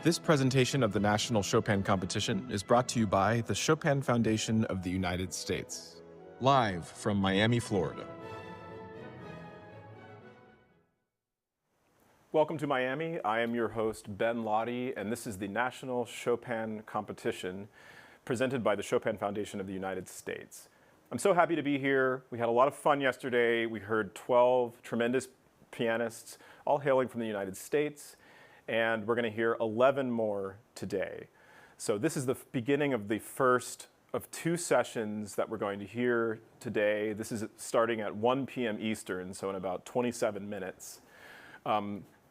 This presentation of the National Chopin Competition is brought to you by the Chopin Foundation of the United States. Live from Miami, Florida. Welcome to Miami. I am your host, Ben Lottie, and this is the National Chopin Competition presented by the Chopin Foundation of the United States. I'm so happy to be here. We had a lot of fun yesterday. We heard 12 tremendous pianists, all hailing from the United States, and we're going to hear 11 more today. So this is the beginning of the first of two sessions that we're going to hear today. This is starting at 1 p.m. Eastern, so in about 27 minutes.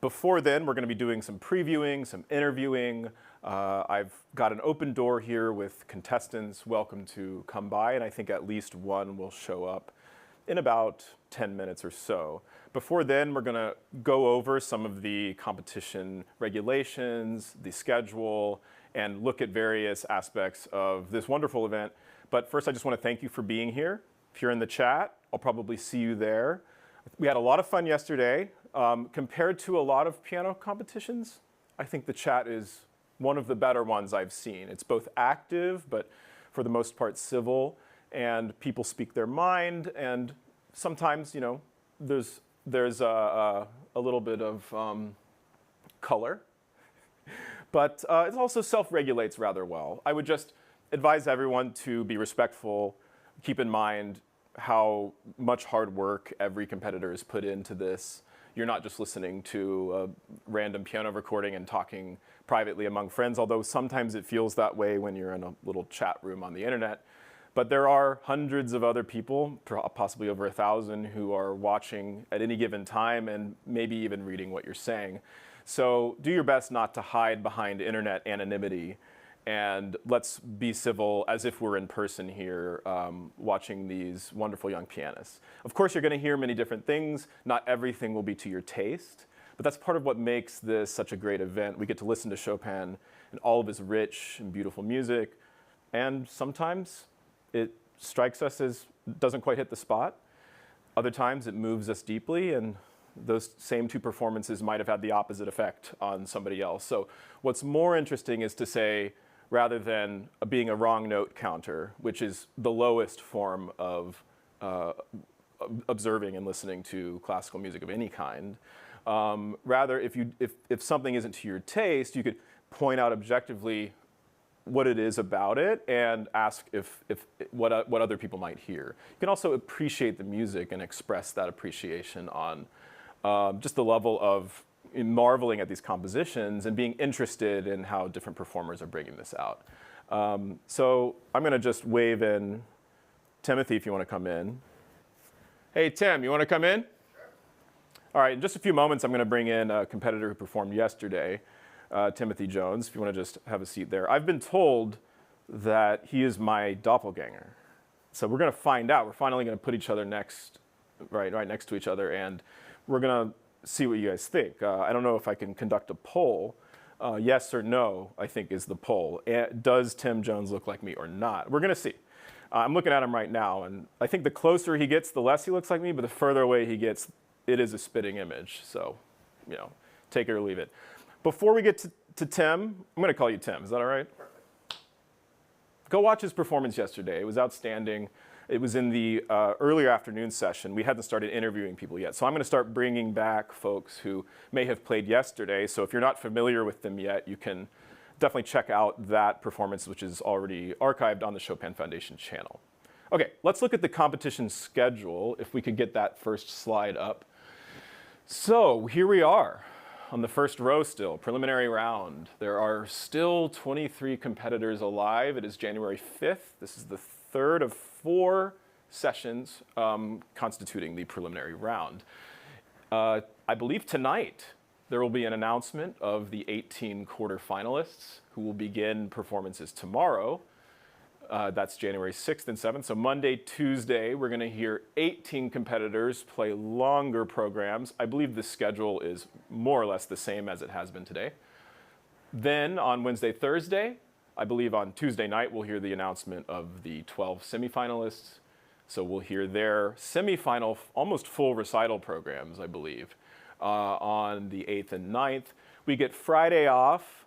Before then, we're going to be doing some previewing, some interviewing. I've got an open door here with contestants welcome to come by, and I think at least one will show up in about 10 minutes or so. Before then, we're going to go over some of the competition regulations, the schedule, and look at various aspects of this wonderful event. But first, I just want to thank you for being here. If you're in the chat, I'll probably see you there. We had a lot of fun yesterday. Compared to a lot of piano competitions, I think the chat is one of the better ones I've seen. It's both active, but for the most part civil, and people speak their mind, and sometimes, you know, there's a little bit of color, but it also self-regulates rather well. I would just advise everyone to be respectful, keep in mind how much hard work every competitor has put into this. You're not just listening to a random piano recording and talking privately among friends, although sometimes it feels that way when you're in a little chat room on the internet. But there are hundreds of other people, possibly over 1,000, who are watching at any given time and maybe even reading what you're saying. So do your best not to hide behind internet anonymity, and let's be civil as if we're in person here watching these wonderful young pianists. Of course, you're going to hear many different things. Not everything will be to your taste, but that's part of what makes this such a great event. We get to listen to Chopin and all of his rich and beautiful music, and sometimes it strikes us as doesn't quite hit the spot. Other times it moves us deeply, and those same two performances might have had the opposite effect on somebody else. So what's more interesting is to say, rather than being a wrong note counter, which is the lowest form of observing and listening to classical music of any kind. Rather, if something isn't to your taste, you could point out objectively what it is about it and ask what other people might hear. You can also appreciate the music and express that appreciation on just the level of marveling at these compositions and being interested in how different performers are bringing this out. So I'm going to just wave in Timothy if you want to come in. Hey, Tim, you want to come in? Sure. All right, in just a few moments, I'm going to bring in a competitor who performed yesterday, Timothy Jones, if you want to just have a seat there. I've been told that he is my doppelganger. So we're going to find out. We're finally going to put each other right next to each other, and we're going to see what you guys think. I don't know if I can conduct a poll. Yes or no, I think, is the poll. Does Tim Jones look like me or not? We're going to see. I'm looking at him right now, and I think the closer he gets, the less he looks like me, but the further away he gets, it is a spitting image. So, you know, take it or leave it. Before we get to Tim, I'm going to call you Tim. Is that all right? Perfect. Go watch his performance yesterday. It was outstanding. It was in the earlier afternoon session. We hadn't started interviewing people yet. So I'm going to start bringing back folks who may have played yesterday. So if you're not familiar with them yet, you can definitely check out that performance, which is already archived on the Chopin Foundation channel. OK, let's look at the competition schedule, if we could get that first slide up. So here we are on the first row still, preliminary round. There are still 23 competitors alive. It is January 5th. This is the third of 4 sessions constituting the preliminary round. I believe tonight there will be an announcement of the 18 quarterfinalists who will begin performances tomorrow. That's January 6th and 7th. So Monday, Tuesday, we're going to hear 18 competitors play longer programs. I believe the schedule is more or less the same as it has been today. Then on Wednesday, Thursday, I believe on Tuesday night, we'll hear the announcement of the 12 semifinalists. So we'll hear their semifinal, almost full recital programs, I believe, on the 8th and 9th. We get Friday off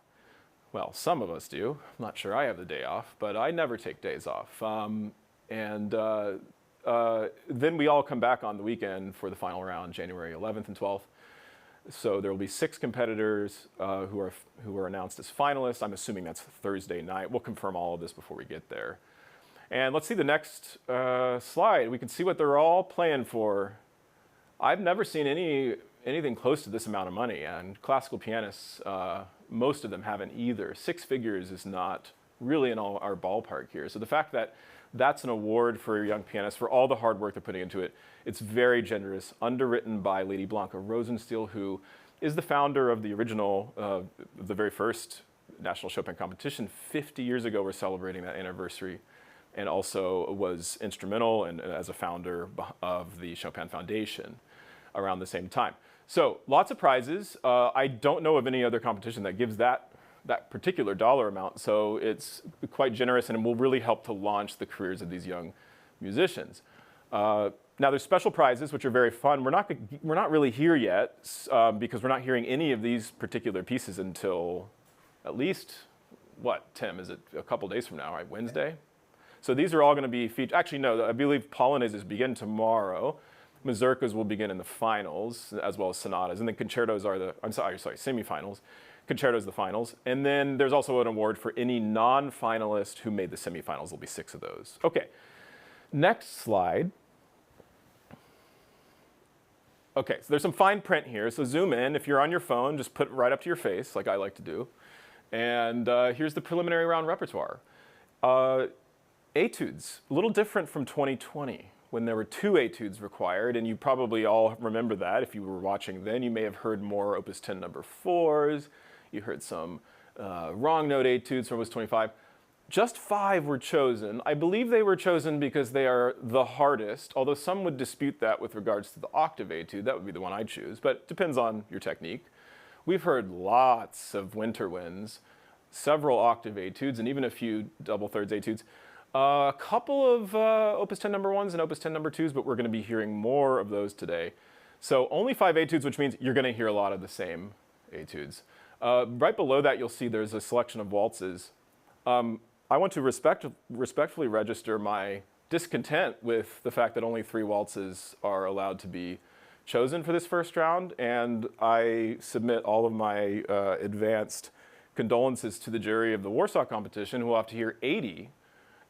Well, some of us do. I'm not sure I have the day off, but I never take days off. Then we all come back on the weekend for the final round, January 11th and 12th. So there will be 6 competitors who are announced as finalists. I'm assuming that's Thursday night. We'll confirm all of this before we get there. And let's see the next slide. We can see what they're all playing for. I've never seen anything close to this amount of money, and classical pianists, most of them haven't either. 6 figures is not really in our ballpark here. So the fact that that's an award for young pianists for all the hard work they're putting into it, it's very generous, underwritten by Lady Blanca Rosenstiel, who is the founder of the original, the very first National Chopin competition. 50 years ago, we're celebrating that anniversary, and also was instrumental and as a founder of the Chopin Foundation around the same time. So lots of prizes. I don't know of any other competition that gives that particular dollar amount, so it's quite generous and will really help to launch the careers of these young musicians. Now there's special prizes, which are very fun. We're not really here yet because we're not hearing any of these particular pieces until at least, what, Tim, is it a couple days from now, right? Wednesday? So these are all going to be featured. Actually, no, I believe polonaises begin tomorrow. Mazurkas will begin in the finals, as well as sonatas. And then concertos are semifinals. Concertos the finals. And then there's also an award for any non-finalist who made the semifinals. There'll be 6 of those. Okay, next slide. Okay, so there's some fine print here. So zoom in. If you're on your phone, just put it right up to your face, like I like to do. And here's the preliminary round repertoire. Etudes, a little different from 2020. When there were 2 etudes required, and you probably all remember that if you were watching then. You may have heard more Opus 10 number 4s. You heard some wrong note etudes from Opus 25. Just 5 were chosen. I believe they were chosen because they are the hardest, although some would dispute that with regards to the octave etude. That would be the one I'd choose, but it depends on your technique. We've heard lots of winter winds, several octave etudes, and even a few double thirds etudes. A couple of Opus 10 number 1s and Opus 10 number 2s, but we're going to be hearing more of those today. So only 5 etudes, which means you're going to hear a lot of the same etudes. Right below that, you'll see there's a selection of waltzes. I want to respectfully register my discontent with the fact that only 3 waltzes are allowed to be chosen for this first round, and I submit all of my advanced condolences to the jury of the Warsaw competition, who will have to hear 80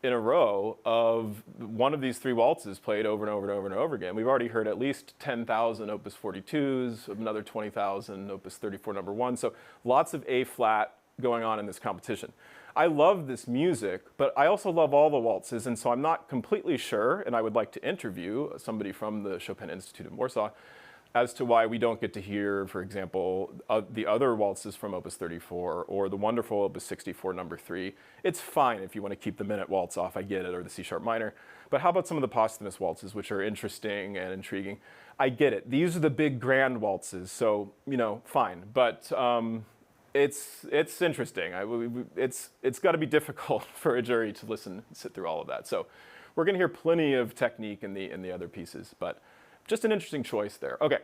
in a row of one of these 3 waltzes played over and over and over and over again. We've already heard at least 10,000 Opus 42s, another 20,000 Opus 34 number 1, so lots of A-flat going on in this competition. I love this music, but I also love all the waltzes, and so I'm not completely sure, and I would like to interview somebody from the Chopin Institute in Warsaw as to why we don't get to hear, for example, the other waltzes from Opus 34 or the wonderful Opus 64 number 3. It's fine if you want to keep the minute waltz off, I get it, or the C-sharp minor. But how about some of the posthumous waltzes, which are interesting and intriguing? I get it. These are the big grand waltzes, so, you know, fine. But it's interesting. It's got to be difficult for a jury to listen and sit through all of that. So we're going to hear plenty of technique in the other pieces, but just an interesting choice there. Okay,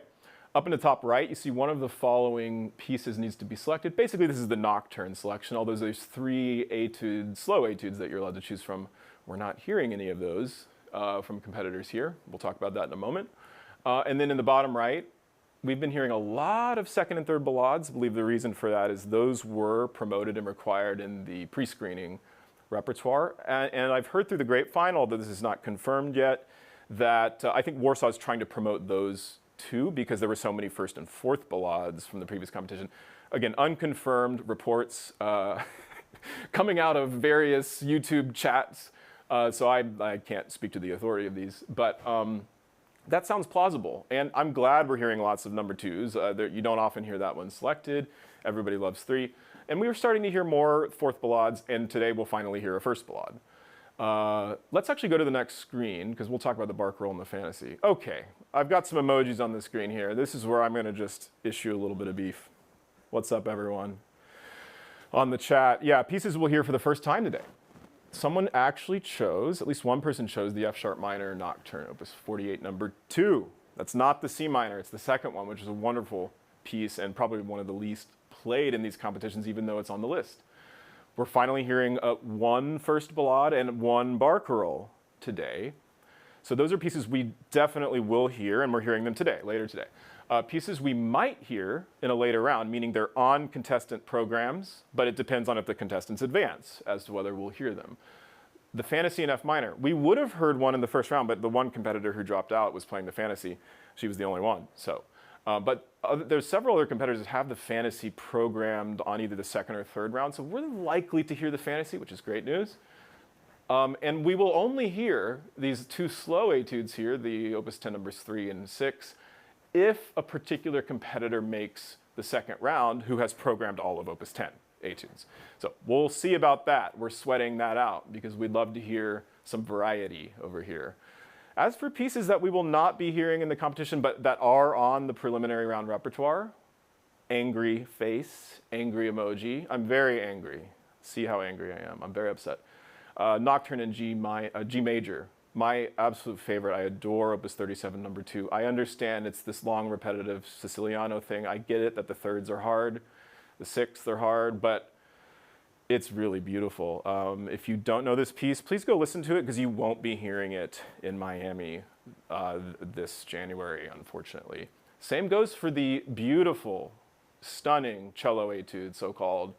up in the top right, you see one of the following pieces needs to be selected. Basically, this is the Nocturne selection, although there's 3 etudes, slow etudes that you're allowed to choose from. We're not hearing any of those from competitors here. We'll talk about that in a moment. And then in the bottom right, we've been hearing a lot of second and third ballades. I believe the reason for that is those were promoted and required in the pre-screening repertoire. And I've heard through the grapevine, although this is not confirmed yet, that I think Warsaw is trying to promote those too because there were so many first and fourth ballades from the previous competition. Again, unconfirmed reports coming out of various YouTube chats, so I can't speak to the authority of these, but that sounds plausible. And I'm glad we're hearing lots of number 2s. You don't often hear that one selected. Everybody loves 3. And we were starting to hear more fourth ballades, and today we'll finally hear a first ballade. Let's actually go to the next screen, because we'll talk about the bark roll and the fantasy. Okay, I've got some emojis on the screen here. This is where I'm going to just issue a little bit of beef. What's up, everyone? On the chat, yeah, pieces we'll hear for the first time today. Someone actually chose, at least one person chose the F-sharp minor Nocturne, Opus 48, number 2. That's not the C minor, it's the second one, which is a wonderful piece and probably one of the least played in these competitions, even though it's on the list. We're finally hearing one first ballade and one barcarolle today. So those are pieces we definitely will hear, and we're hearing them today, later today. Pieces we might hear in a later round, meaning they're on contestant programs, but it depends on if the contestants advance as to whether we'll hear them. The Fantasy in F minor. We would have heard one in the first round, but the one competitor who dropped out was playing the Fantasy. She was the only one. So, there's several other competitors that have the Fantasy programmed on either the second or third round. So we're likely to hear the Fantasy, which is great news. And we will only hear these two slow etudes here, the Opus 10 numbers 3 and 6, if a particular competitor makes the second round who has programmed all of Opus 10 etudes. So we'll see about that. We're sweating that out because we'd love to hear some variety over here. As for pieces that we will not be hearing in the competition but that are on the preliminary round repertoire, angry face, angry emoji. I'm very angry. See how angry I am. I'm very upset. Nocturne in G major. My absolute favorite. I adore Opus 37 number 2. I understand it's this long repetitive Siciliano thing. I get it that the thirds are hard, the sixths are hard, but it's really beautiful. If you don't know this piece, please go listen to it because you won't be hearing it in Miami this January, unfortunately. Same goes for the beautiful, stunning cello etude, so-called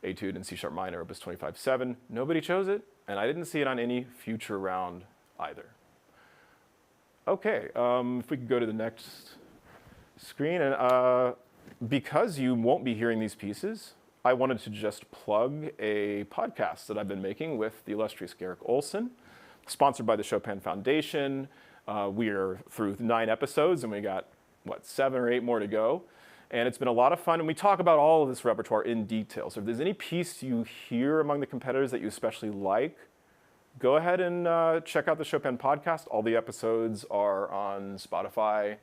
etude in C sharp minor, Opus 25-7. Nobody chose it, and I didn't see it on any future round either. Okay, if we could go to the next screen, and because you won't be hearing these pieces, I wanted to just plug a podcast that I've been making with the illustrious Garrick Olson, sponsored by the Chopin Foundation. We are through 9 episodes, and we got, 7 or 8 more to go. And it's been a lot of fun, and we talk about all of this repertoire in detail. So if there's any piece you hear among the competitors that you especially like, go ahead and check out the Chopin podcast. All the episodes are on Spotify.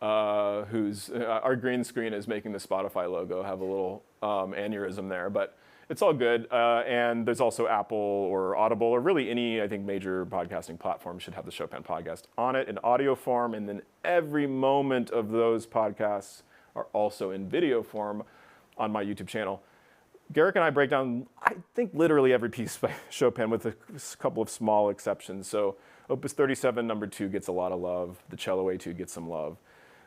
Our green screen is making the Spotify logo have a little aneurysm there, but it's all good. And there's also Apple or Audible, or really any, I think, major podcasting platform should have the Chopin podcast on it in audio form. And then every moment of those podcasts are also in video form on my YouTube channel. Garrick and I break down, I think, literally every piece by Chopin with a couple of small exceptions. So Opus 37 number 2 gets a lot of love. The cello etude gets some love.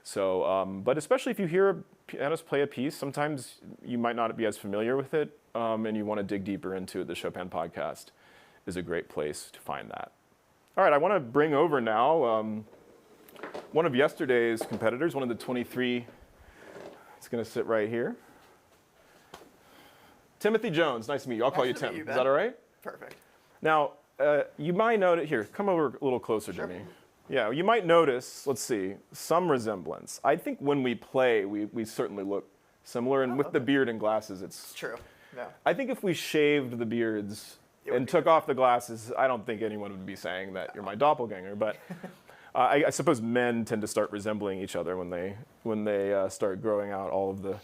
So, but especially if you hear a pianist play a piece, sometimes you might not be as familiar with it, and you want to dig deeper into it. The Chopin podcast is a great place to find that. All right, I want to bring over now one of yesterday's competitors, one of the 23. It's going to sit right here. Timothy Jones, nice to meet you. I'll call you Tim. Is that all right? Perfect. Now, you might notice, here, come over a little closer to me. Yeah, you might notice, let's see, some resemblance. I think when we play, we certainly look similar, and with the beard and glasses, it's true. Yeah. I think if we shaved the beards and took off the glasses, I don't think anyone would be saying that you're my doppelganger, but I suppose men tend to start resembling each other when they start growing out all of the...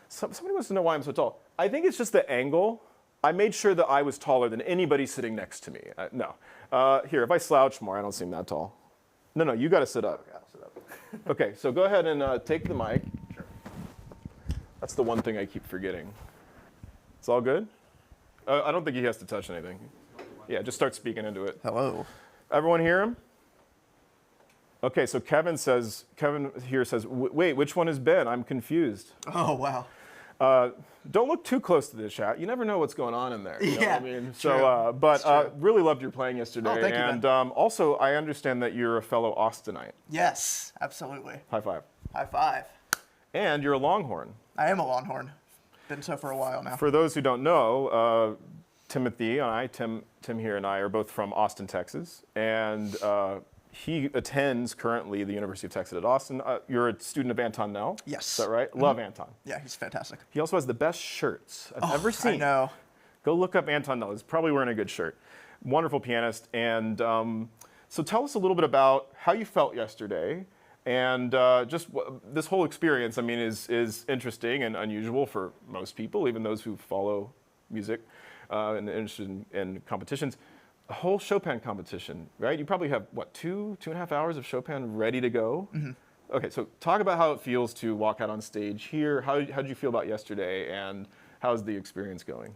Somebody wants to know why I'm so tall. I think it's just the angle. I made sure that I was taller than anybody sitting next to me. No. Here, if I slouch more, I don't seem that tall. No, you got to sit up. Okay, I'll sit up. Okay, so go ahead and take the mic. Sure. That's the one thing I keep forgetting. It's all good? I don't think he has to touch anything. Yeah, just start speaking into it. Hello. Everyone hear him? Okay, so Kevin here says, wait, which one is Ben? I'm confused. Oh, wow. Don't look too close to the chat. You never know what's going on in there. You know what I mean? True. So, really loved your playing yesterday. Oh, thank you, and Ben. Also, I understand that you're a fellow Austinite. Yes, absolutely. High five. High five. And you're a Longhorn. I am a Longhorn. Been so for a while now. For those who don't know, Timothy and I, Tim here and I, are both from Austin, Texas. And he attends currently the University of Texas at Austin. You're a student of Anton Nell? Yes. Is that right? Mm-hmm. Love Anton. Yeah, he's fantastic. He also has the best shirts I've ever seen. I know. Go look up Anton Nell. He's probably wearing a good shirt. Wonderful pianist. And so tell us a little bit about how you felt yesterday. And just this whole experience, I mean, is interesting and unusual for most people, even those who follow music and are interested in competitions. A whole Chopin competition, right? You probably have, 2.5 hours of Chopin ready to go? Mm-hmm. Okay, so talk about how it feels to walk out on stage here. How did you feel about yesterday, and how's the experience going?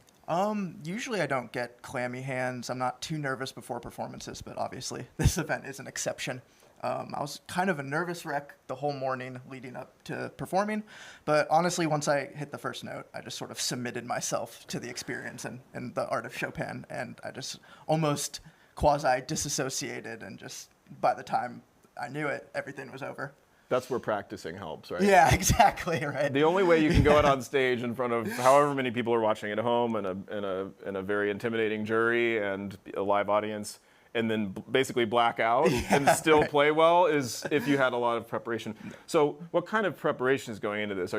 Usually I don't get clammy hands. I'm not too nervous before performances, but obviously this event is an exception. I was kind of a nervous wreck the whole morning leading up to performing, but honestly, once I hit the first note, I just sort of submitted myself to the experience and the art of Chopin, and I just almost quasi-disassociated, and just by the time I knew it, everything was over. That's where practicing helps, right? Yeah, exactly, right. The only way you can go out on stage in front of however many people are watching at home and a very intimidating jury and a live audience, and then basically black out and still play well, is if you had a lot of preparation. So what kind of preparation is going into this?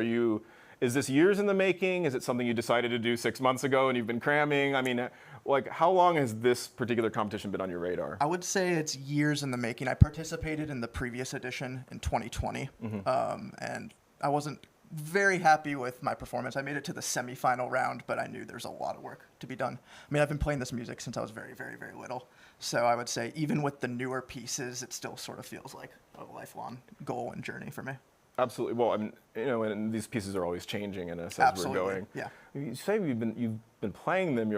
Is this years in the making? Is it something you decided to do 6 months ago and you've been cramming? I mean, like, how long has this particular competition been on your radar? I would say it's years in the making. I participated in the previous edition in 2020, and I wasn't very happy with my performance. I made it to the semifinal round, but I knew there's a lot of work to be done. I mean, I've been playing this music since I was very, very, very little. So I would say even with the newer pieces, it still sort of feels like a lifelong goal and journey for me. Absolutely. Well, I mean, and these pieces are always changing in us as we're going. Yeah. You say you've been playing them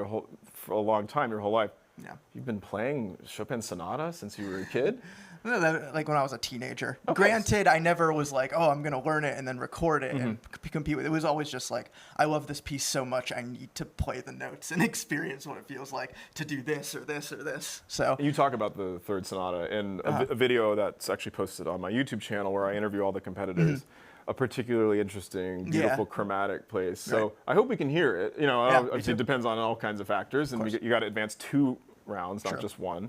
for a long time, your whole life. Yeah. You've been playing Chopin sonata since you were a kid? Like when I was a teenager. Okay. Granted, I never was like, oh, I'm going to learn it and then record it and compete with it. It was always just like, I love this piece so much, I need to play the notes and experience what it feels like to do this or this or this. So You talk about the third sonata in a video that's actually posted on my YouTube channel where I interview all the competitors. A particularly interesting, beautiful chromatic place. So Right. I hope we can hear it. me Obviously too. it depends on all kinds of factors, and you got to advance 2 rounds, not just one.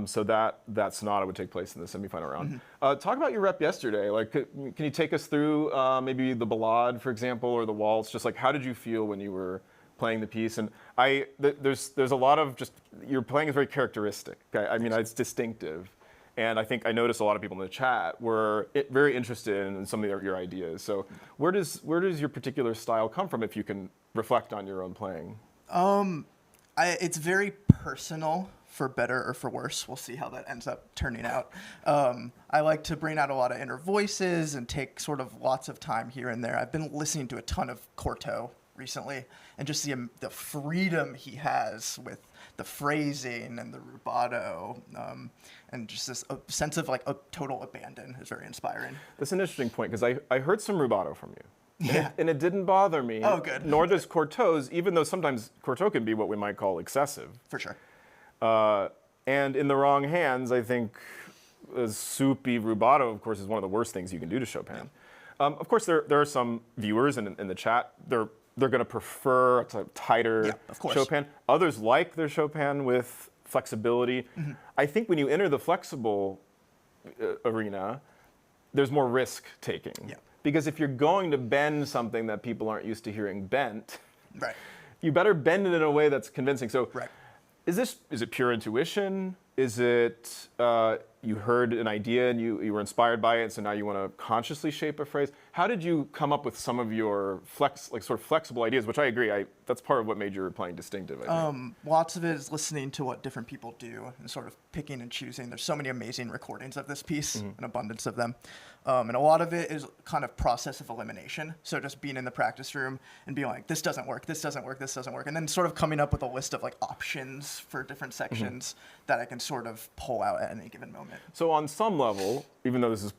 So that sonata would take place in the semifinal round. Talk about your rep yesterday. Like, can you take us through maybe the Ballade, for example, or the Waltz? Just like, how did you feel when you were playing the piece? And there's a lot of just, your playing is very characteristic. Okay? I mean, it's distinctive. And I think I noticed a lot of people in the chat were very interested in some of your ideas. So where does your particular style come from, if you can reflect on your own playing? It's very personal, for better or for worse. We'll see how that ends up turning out. I like to bring out a lot of inner voices and take sort of lots of time here and there. I've been listening to a ton of Cortot recently, and just the freedom he has with the phrasing and the rubato, and just this sense of like a total abandon is very inspiring. That's an interesting point, because I heard some rubato from you. Yeah. And it didn't bother me. Oh, good. Nor does Cortot's, even though sometimes Cortot can be what we might call excessive. For sure. And in the wrong hands, I think a soupy rubato, of course, is one of the worst things you can do to Chopin. Of course, there are some viewers in the chat, they're going to prefer a tighter of course. Chopin. Others like their Chopin with flexibility. I think when you enter the flexible arena, there's more risk taking. Yeah. Because if you're going to bend something that people aren't used to hearing bent, Right. you better bend it in a way that's convincing. So Right. is it pure intuition? Is it you heard an idea and you were inspired by it, so now you want to consciously shape a phrase? How did you come up with some of your sort of flexible ideas, which I agree, that's part of what made your playing distinctive, I think. Lots of it is listening to what different people do and sort of picking and choosing. There's so many amazing recordings of this piece, an abundance of them. And a lot of it is kind of process of elimination. So just being in the practice room and being like, this doesn't work, this doesn't work, this doesn't work. And then sort of coming up with a list of like options for different sections that I can sort of pull out at any given moment. So on some level, even though this is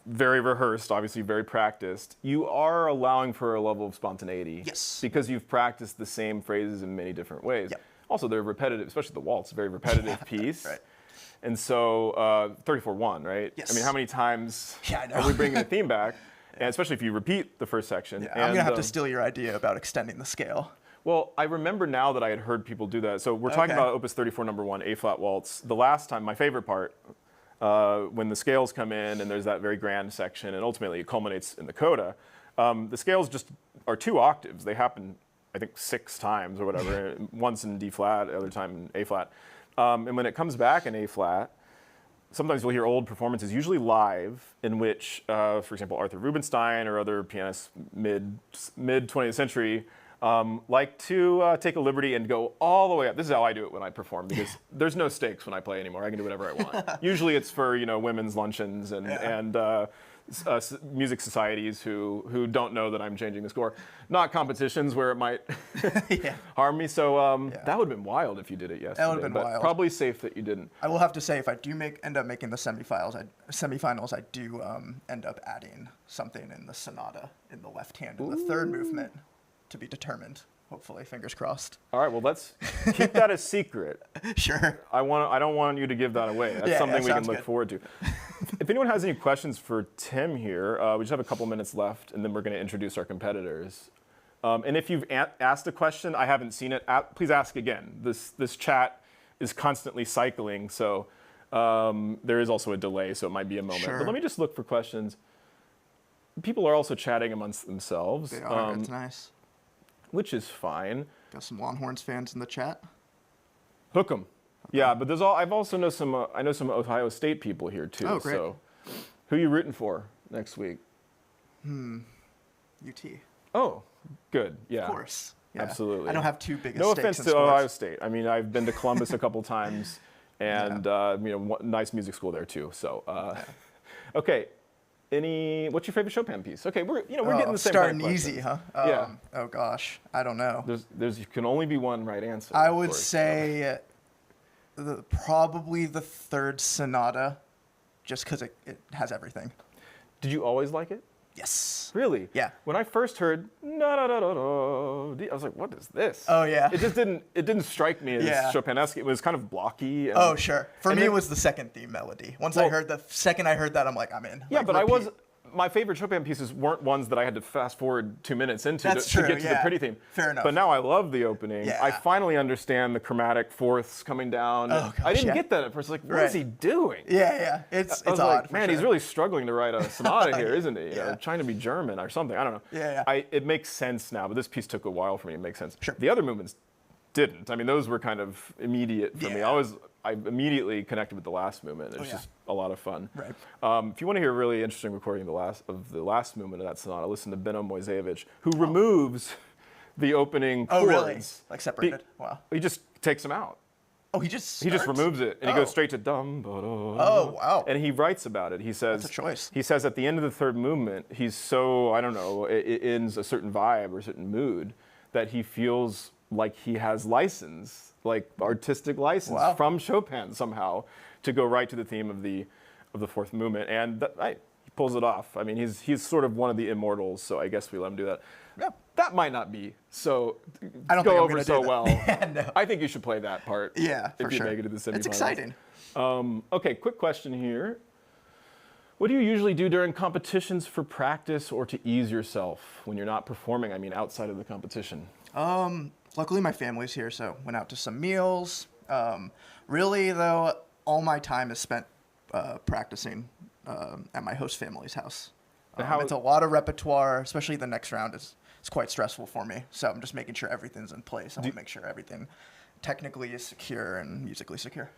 very rehearsed, obviously very practiced, you are allowing for a level of spontaneity. Yes. Because you've practiced the same phrases in many different ways. Yep. Also, they're repetitive, especially the waltz, a very repetitive piece. Right. And so 34-1, right? Yes. I mean, how many times I know. are we bringing the theme back? And especially if you repeat the first section. Yeah, I'm going to have to steal your idea about extending the scale. Well, I remember now that I had heard people do that. So we're talking Okay. about Opus 34, number 1, A-flat waltz. The last time, my favorite part, when the scales come in and there's that very grand section, and ultimately it culminates in the coda, the scales just are 2 octaves. They happen, I think, 6 times or whatever, once in D-flat, the other time in A-flat. And when it comes back in A-flat, sometimes you'll hear old performances, usually live, in which, for example, Arthur Rubinstein or other pianists mid-20th century like to take a liberty and go all the way up. This is how I do it when I perform, because there's no stakes when I play anymore. I can do whatever I want. Usually it's for women's luncheons and music societies who don't know that I'm changing the score, not competitions where it might harm me. So that would have been wild if you did it yesterday. That would have been wild. Probably safe that you didn't. I will have to say, if I do end up making the semifinals, I do end up adding something in the sonata in the left hand in the third movement, to be determined. Hopefully, fingers crossed. All right, well, let's keep that a secret. Sure. I don't want you to give that away. That's something we can look forward to. If anyone has any questions for Tim here, we just have a couple minutes left, and then we're going to introduce our competitors. And if you've asked a question, I haven't seen it, please ask again. This chat is constantly cycling, so there is also a delay, so it might be a moment. Sure. But let me just look for questions. People are also chatting amongst themselves. They are. It's nice. Which is fine. Got some Longhorns fans in the chat. Hook 'em. Yeah, but I've also know some Ohio State people here too. Oh, great. So, who are you rooting for next week? UT. Oh, good. Yeah. Of course. Yeah. Absolutely. I don't have too big a No stakes offense in to sports. Ohio State. I mean, I've been to Columbus a couple times, and nice music school there too. So, okay. What's your favorite Chopin piece? Okay, we're getting the same. Starting kind of easy, huh? Yeah. Oh gosh, I don't know. There can only be one right answer. I would say probably the third sonata, just because it has everything. Did you always like it? Yes. Really? Yeah. When I first heard da da da da da, I was like, "What is this?" Oh yeah. It just didn't strike me as Chopin-esque. It was kind of blocky. And, sure. For me, it was the second theme melody. I heard that, I'm like, I'm in. Yeah, like, but repeat. my favorite Chopin pieces weren't ones that I had to fast forward 2 minutes into That's to true, get to the pretty theme. Fair enough. But now I love the opening. Yeah. I finally understand the chromatic fourths coming down. Oh, gosh, I didn't get that at first. Like, what is he doing? Yeah. It's I was odd. like, man, he's really struggling to write a sonata here, isn't he? Yeah. Trying to be German or something. I don't know. Yeah. It makes sense now, but this piece took a while for me to make sense. Sure. The other movements didn't. I mean, those were kind of immediate for me. I immediately connected with the last movement. It was just a lot of fun. Right. If you want to hear a really interesting recording of the last movement of that sonata, listen to Beno Moisevich, who removes the opening chords. Oh, really? Like separated? Wow. He just takes them out. Oh, he just removes it, and he goes straight to dum. Oh, wow. And he writes about it. He says, That's a choice. He says at the end of the third movement, he's so, I don't know, it ends a certain vibe or a certain mood that he feels like he has license, like artistic license from Chopin somehow, to go right to the theme of the fourth movement, and he pulls it off. I mean, he's sort of one of the immortals, so I guess we let him do that. Yeah. That might not be so I don't go think I'm over gonna so do that. well. Yeah, no. I think you should play that part. Yeah, for if you sure. make it to the semifinals. It's exciting. Okay, quick question here. What do you usually do during competitions for practice or to ease yourself when you're not performing? I mean, outside of the competition. Luckily, my family's here, so went out to some meals. Really, though, all my time is spent practicing at my host family's house. It's a lot of repertoire, especially the next round. It's quite stressful for me, so I'm just making sure everything's in place. I want to make sure everything technically is secure and musically secure.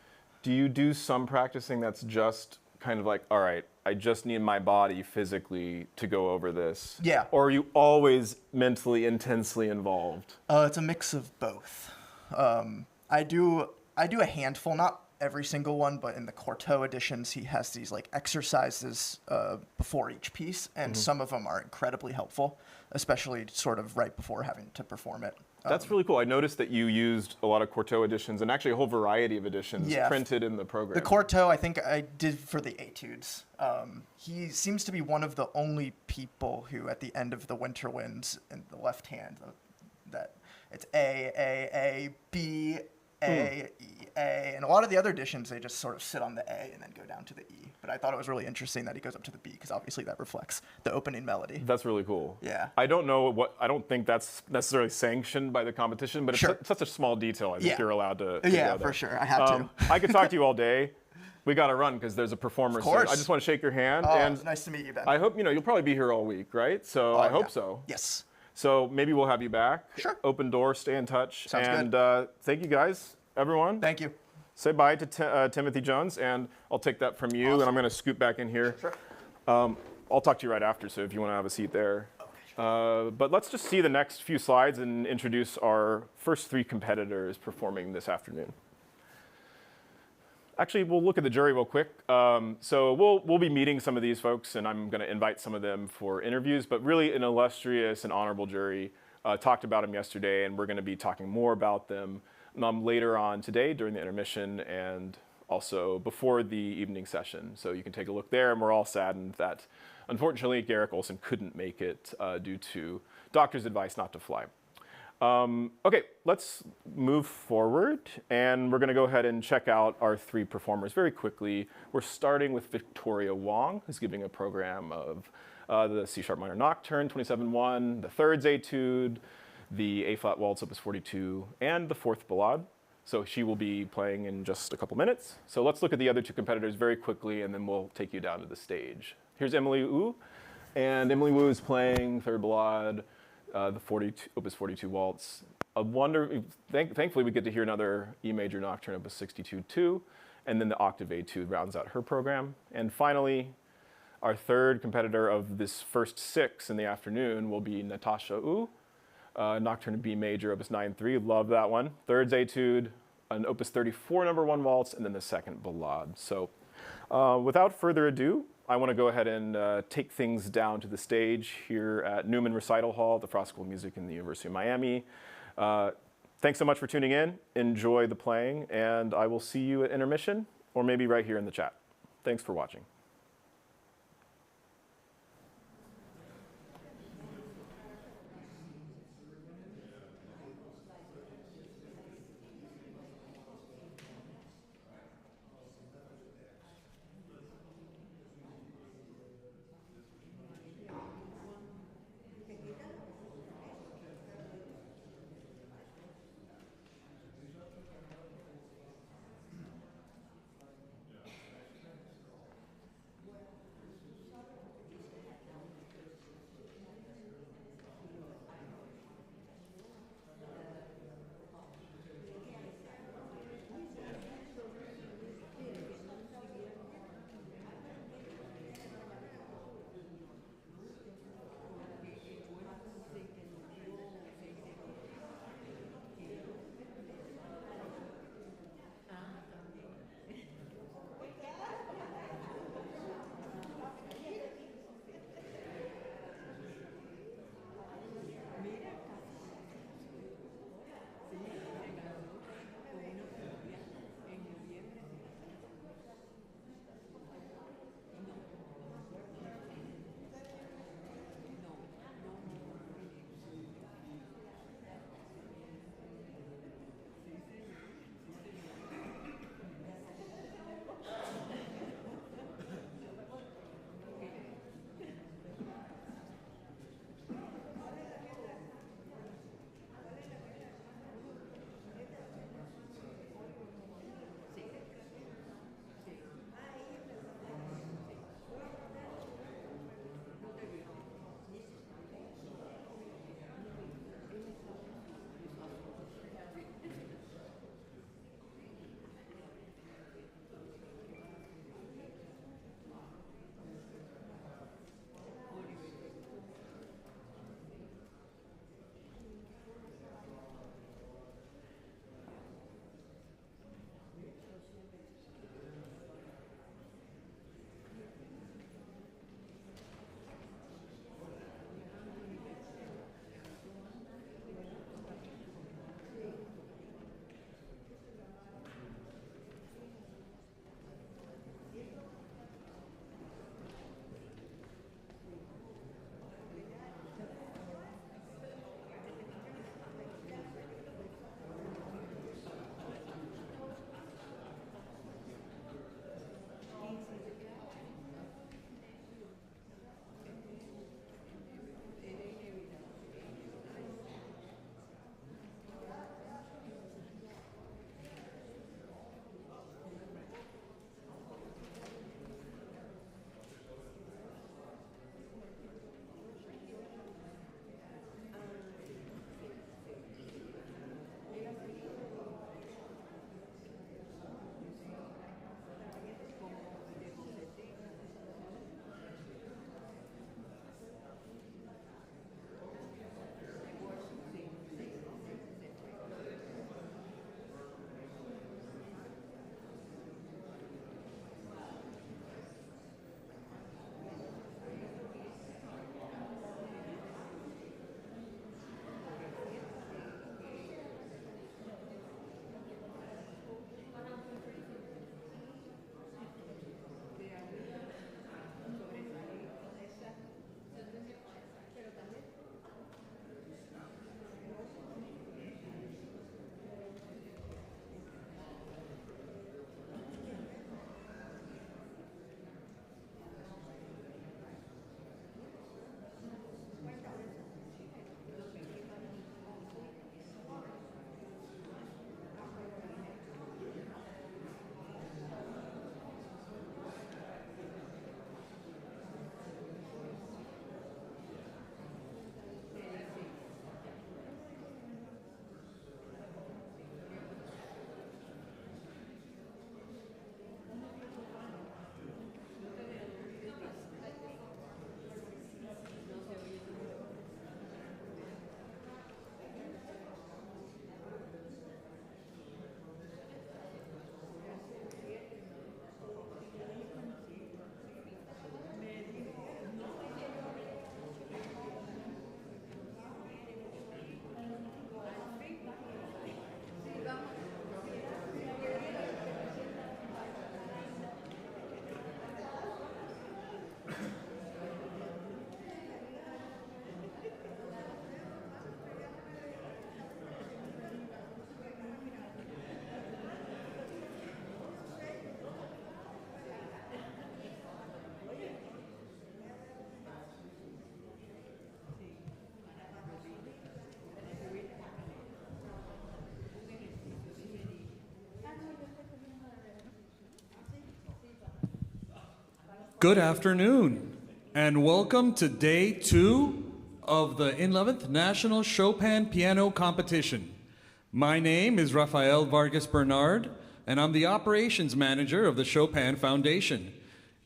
Do you do some practicing that's just kind of like, all right, I just need my body physically to go over this? Yeah. Or are you always mentally intensely involved? It's a mix of both. I do a handful, not every single one, but in the Cortot editions, he has these like exercises before each piece, and some of them are incredibly helpful, especially sort of right before having to perform it. That's really cool. I noticed that you used a lot of Cortot editions and actually a whole variety of editions printed in the program. The Cortot, I think I did for the Etudes. He seems to be one of the only people who, at the end of the Winter Winds in the left hand, that it's A, B, A, E, A. And a lot of the other editions, they just sort of sit on the A and then go down to the E. But I thought it was really interesting that he goes up to the B, because obviously that reflects the opening melody. That's really cool. Yeah. I don't think that's necessarily sanctioned by the competition, but it's such a small detail. I think you're allowed to go Yeah, there. for sure. I have to. I could talk to you all day. We got to run because there's a performer. Of course. So I just want to shake your hand. Oh, and it's nice to meet you, Ben. I hope you'll probably be here all week, right? So I hope so. Yes. So maybe we'll have you back. Sure. Open door, stay in touch. Sounds good. Thank you guys, everyone. Thank you. Say bye to Timothy Jones, and I'll take that from you, and I'm going to scoot back in here. Sure. I'll talk to you right after, so if you want to have a seat there. Okay, sure. But let's just see the next few slides and introduce our first three competitors performing this afternoon. Actually, we'll look at the jury real quick. So we'll be meeting some of these folks, and I'm going to invite some of them for interviews. But really, an illustrious and honorable jury. Talked about them yesterday, and we're going to be talking more about them later on today during the intermission and also before the evening session. So you can take a look there, and we're all saddened that, unfortunately, Garrick Olson couldn't make it due to doctor's advice not to fly. Okay, let's move forward, and we're going to go ahead and check out our three performers very quickly. We're starting with Victoria Wong, who's giving a program of the C-sharp minor Nocturne, 27-1, the Thirds Etude, the A-flat Waltz, Opus 42, and the Fourth Ballade. So she will be playing in just a couple minutes. So let's look at the other two competitors very quickly, and then we'll take you down to the stage. Here's Emily Wu, and Emily Wu is playing Third Ballade, the Opus 42 Waltz. Thankfully, we get to hear another E major Nocturne, Opus 62-2, and then the Octave Etude rounds out her program. And finally, our third competitor of this first 6 in the afternoon will be Natasha Wu, Nocturne B major, Opus 9-3, love that one. Thirds Etude, an Opus 34 number 1 Waltz, and then the second Ballade. So without further ado, I want to go ahead and take things down to the stage here at Newman Recital Hall, the Frost School of Music in the University of Miami. Thanks so much for tuning in. Enjoy the playing, and I will see you at intermission, or maybe right here in the chat. Thanks for watching. Good afternoon, and welcome to day 2 of the 11th National Chopin Piano Competition. My name is Rafael Vargas Bernard, and I'm the operations manager of the Chopin Foundation.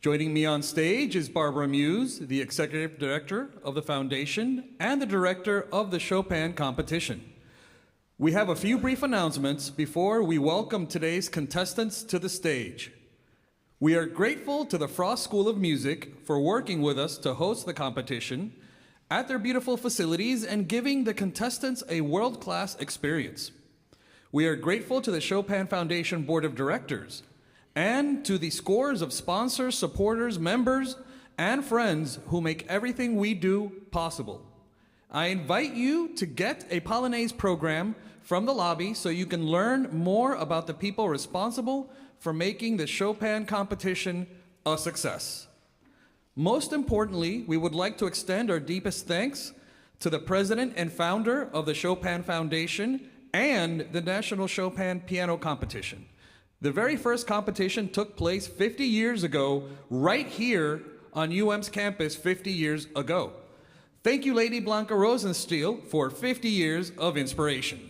Joining me on stage is Barbara Muse, the executive director of the foundation and the director of the Chopin competition. We have a few brief announcements before we welcome today's contestants to the stage. We are grateful to the Frost School of Music for working with us to host the competition at their beautiful facilities and giving the contestants a world-class experience. We are grateful to the Chopin Foundation Board of Directors and to the scores of sponsors, supporters, members, and friends who make everything we do possible. I invite you to get a Polonaise program from the lobby so you can learn more about the people responsible for making the Chopin competition a success. Most importantly, we would like to extend our deepest thanks to the president and founder of the Chopin Foundation and the National Chopin Piano Competition. The very first competition took place 50 years ago, right here on UM's campus 50 years ago. Thank you, Lady Blanca Rosenstiel, for 50 years of inspiration.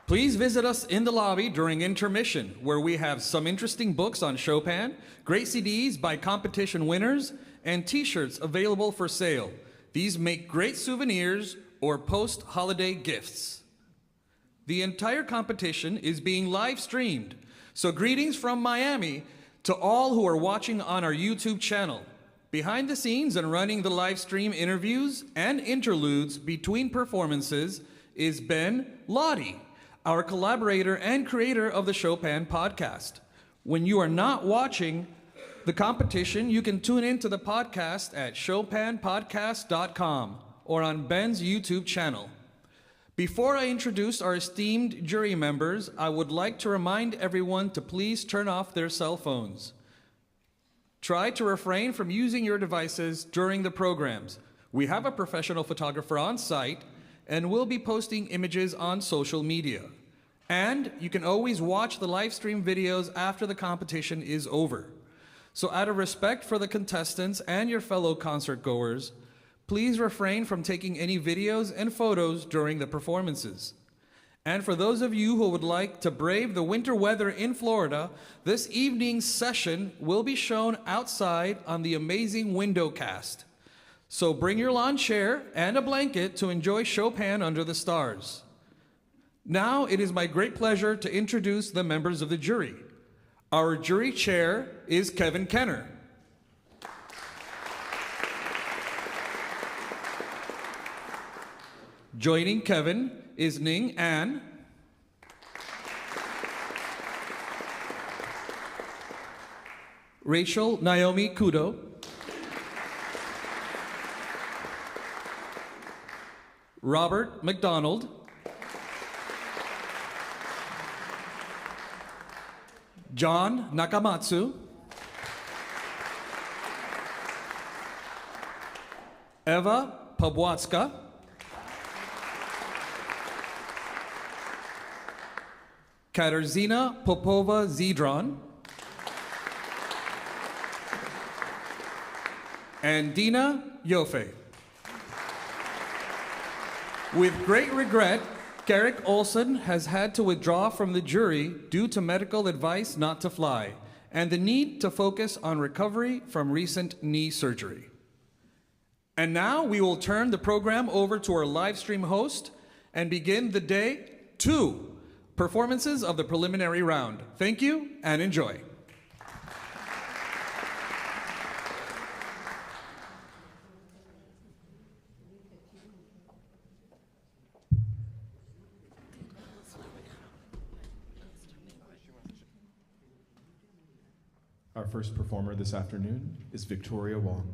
Please visit us in the lobby during intermission, where we have some interesting books on Chopin, great CDs by competition winners, and t-shirts available for sale. These make great souvenirs or post-holiday gifts. The entire competition is being live streamed, so greetings from Miami to all who are watching on our YouTube channel. Behind the scenes and running the live stream interviews and interludes between performances is Ben Lottie, our collaborator and creator of the Chopin podcast. When you are not watching the competition, you can tune into the podcast at chopinpodcast.com or on Ben's YouTube channel. Before I introduce our esteemed jury members, I would like to remind everyone to please turn off their cell phones. Try to refrain from using your devices during the programs. We have a professional photographer on site and we'll be posting images on social media. And you can always watch the live stream videos after the competition is over. So out of respect for the contestants and your fellow concert goers, please refrain from taking any videos and photos during the performances. And for those of you who would like to brave the winter weather in Florida, this evening's session will be shown outside on the amazing window cast. So bring your lawn chair and a blanket to enjoy Chopin under the stars. Now it is my great pleasure to introduce the members of the jury. Our jury chair is Kevin Kenner. Joining Kevin is Ning An. Rachel Naomi Kudo. Robert McDonald. John Nakamatsu. Eva Pobłocka. Katarzyna Popova-Zidron. And Dina Yofe. With great regret, Garrick Olson has had to withdraw from the jury due to medical advice not to fly and the need to focus on recovery from recent knee surgery. And now we will turn the program over to our live stream host and begin the day 2 performances of the preliminary round. Thank you and enjoy. Our first performer this afternoon is Victoria Wong.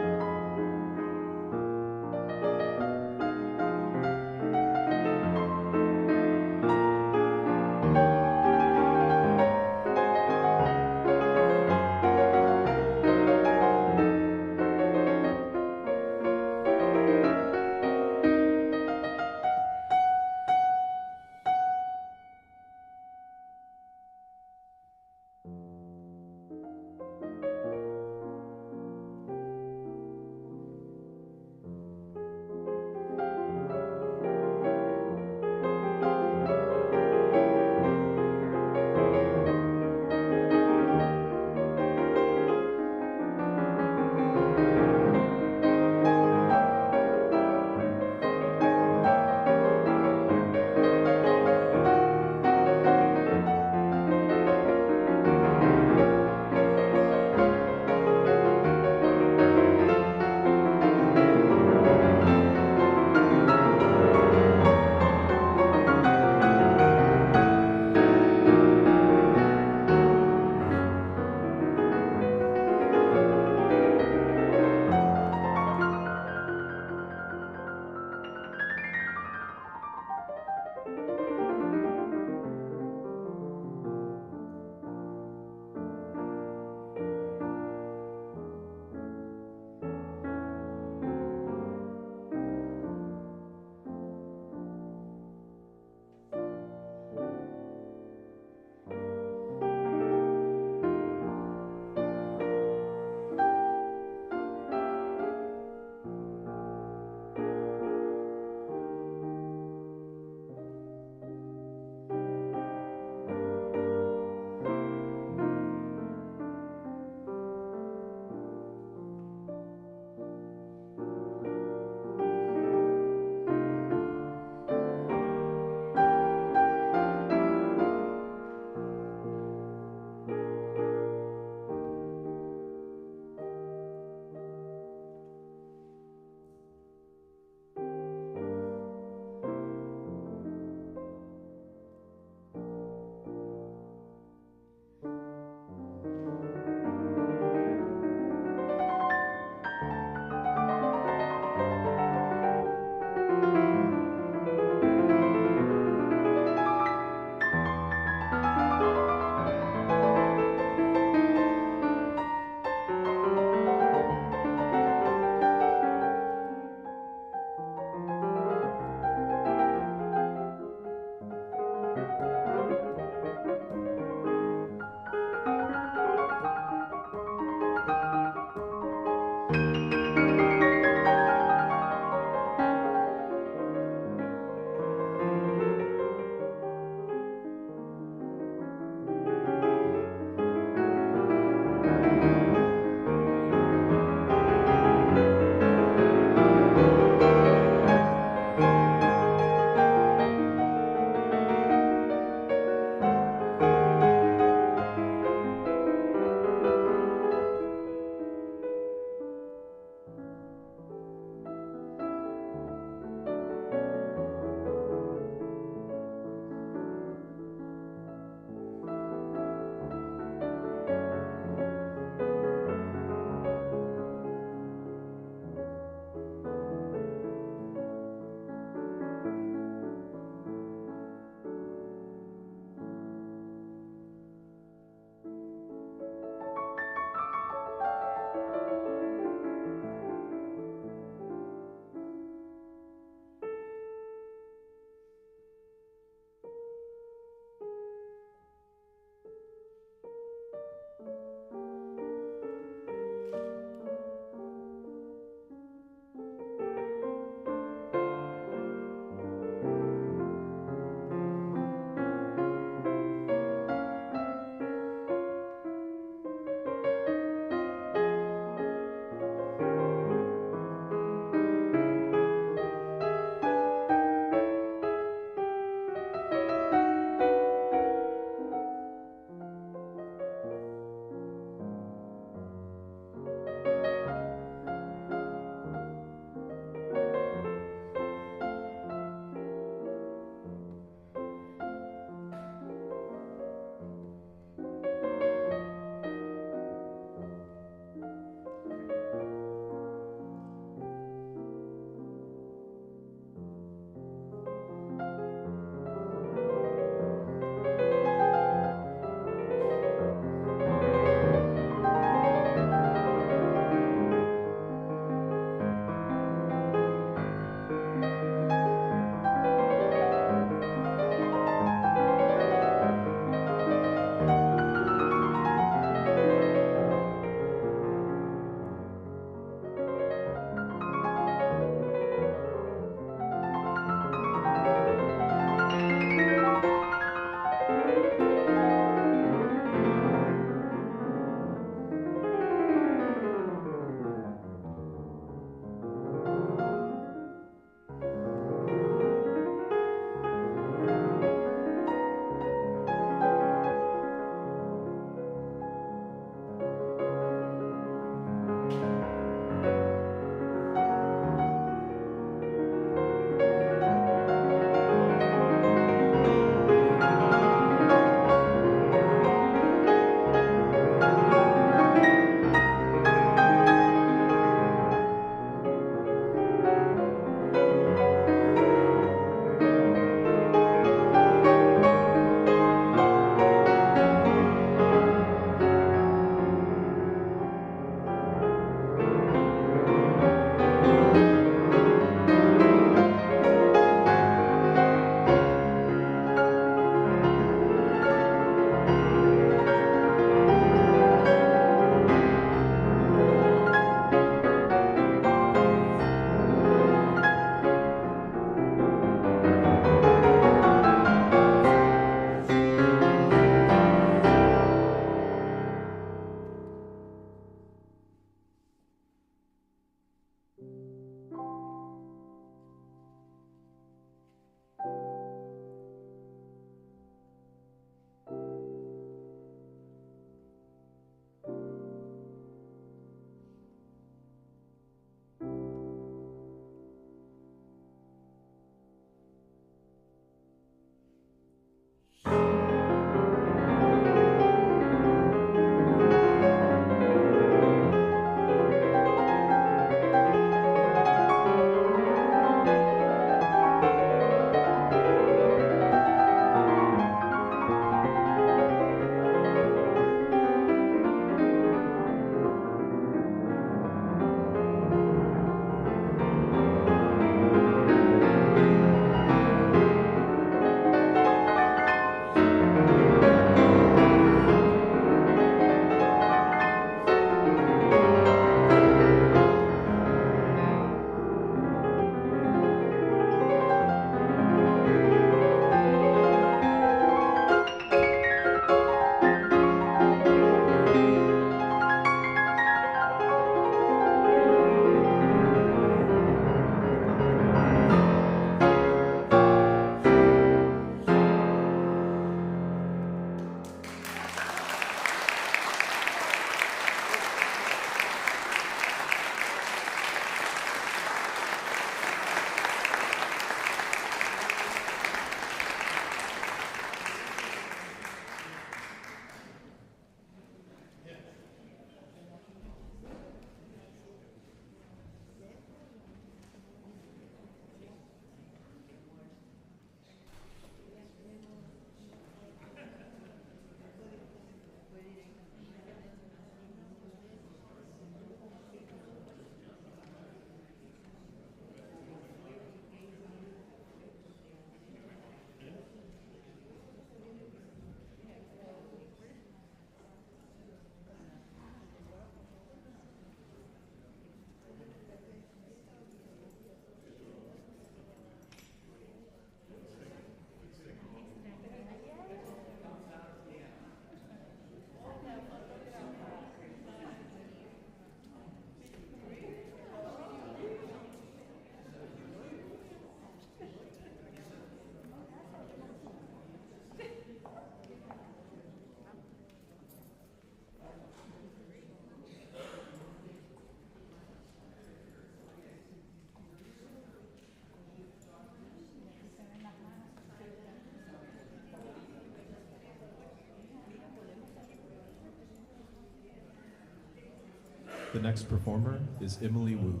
The next performer is Emily Wu.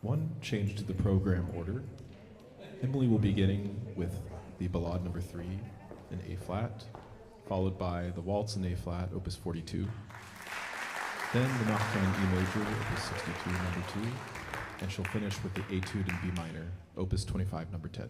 One change to the program order. Emily will be beginning with the Ballade No. 3 in A-flat, followed by the Waltz in A-flat, Opus 42. Then the Nocturne in E major, Opus 62, number 2, and she'll finish with the Etude in B minor, Opus 25, number 10.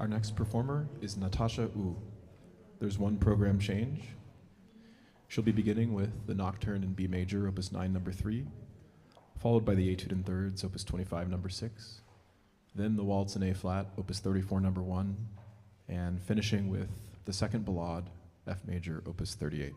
Our next performer is Natasha Wu. There's one program change. She'll be beginning with the Nocturne in B major, opus 9, number 3, followed by the Etude in thirds, opus 25, number 6, then the Waltz in A flat, opus 34, number 1, and finishing with the second Ballade, F major, opus 38.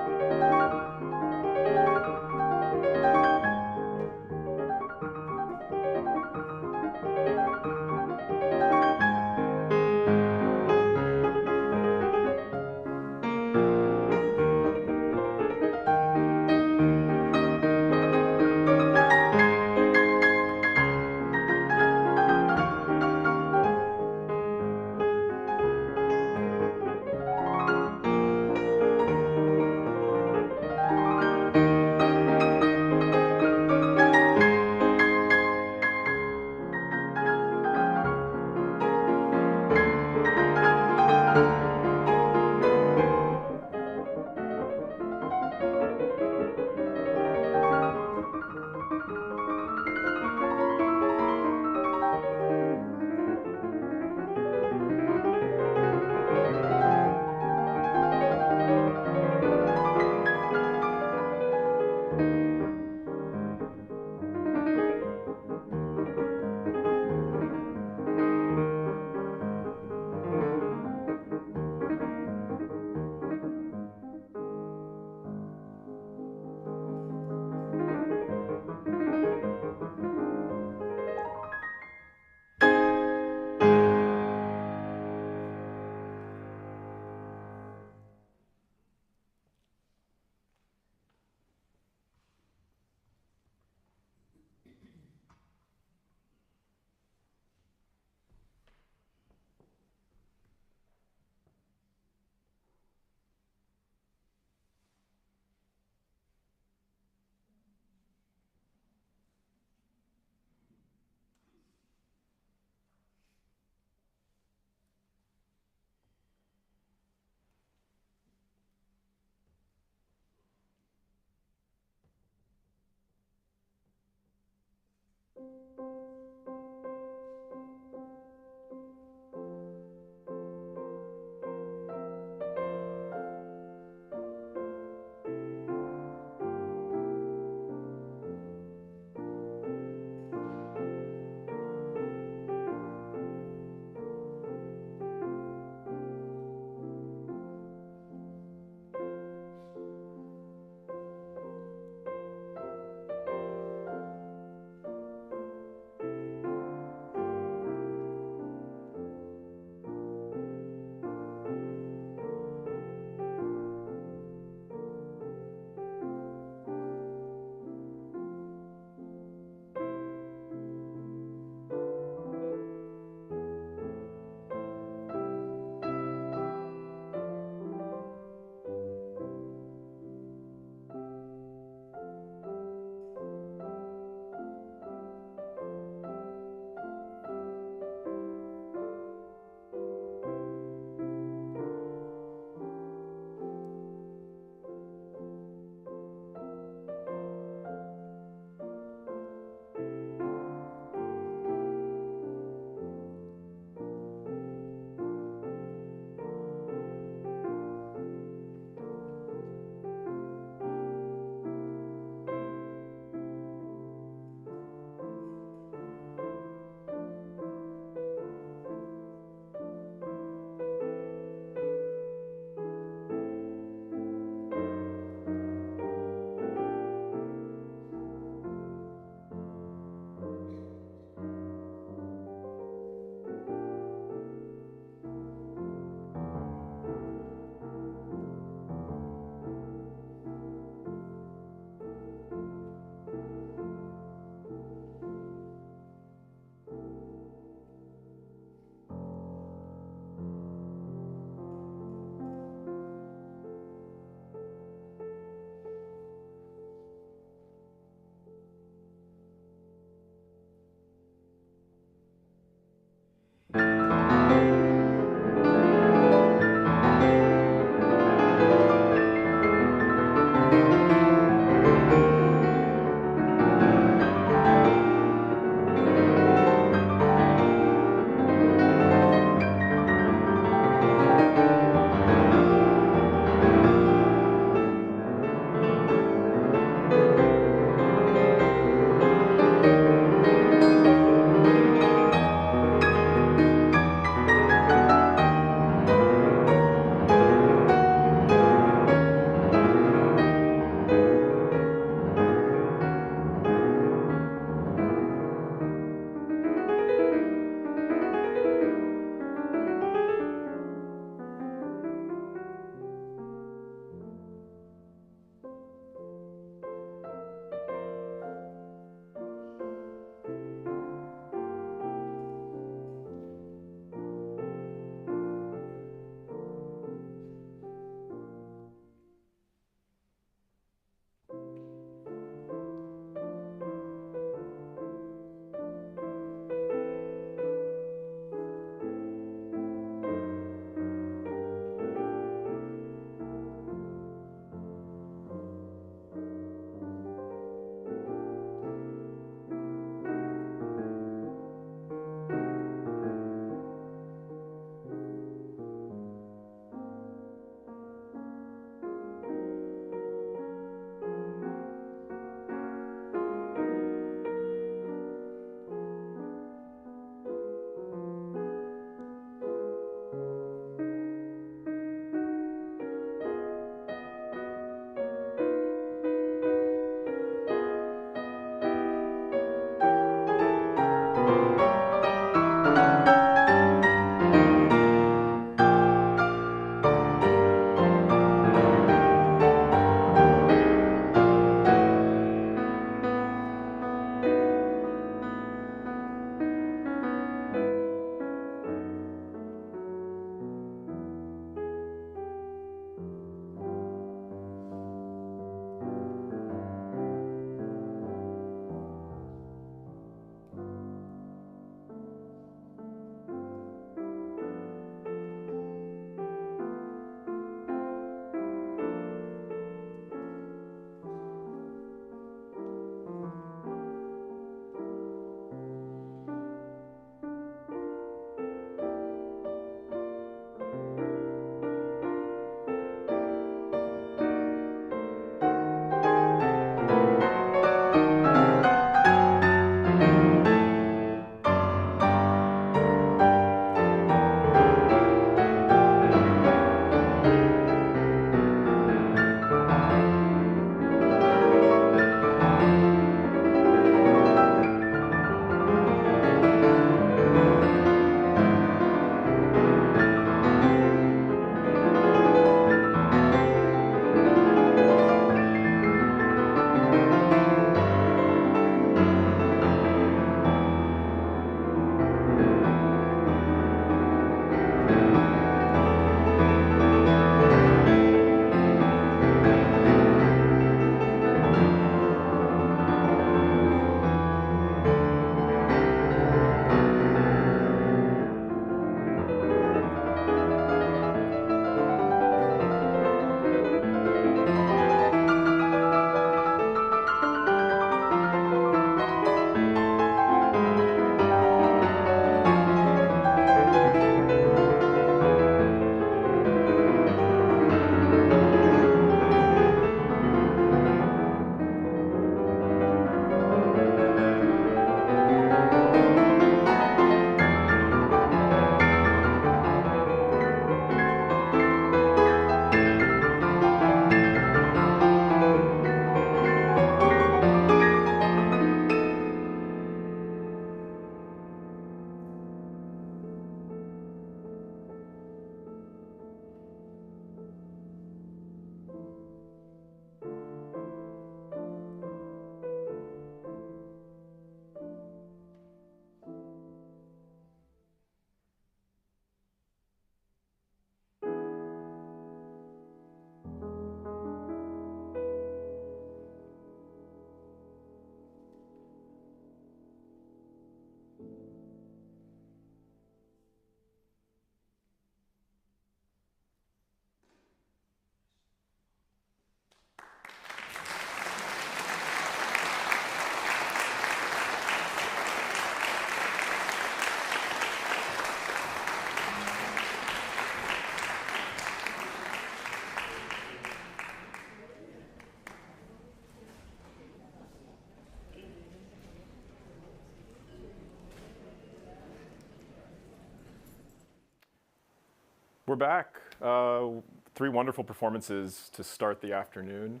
We're back. 3 wonderful performances to start the afternoon.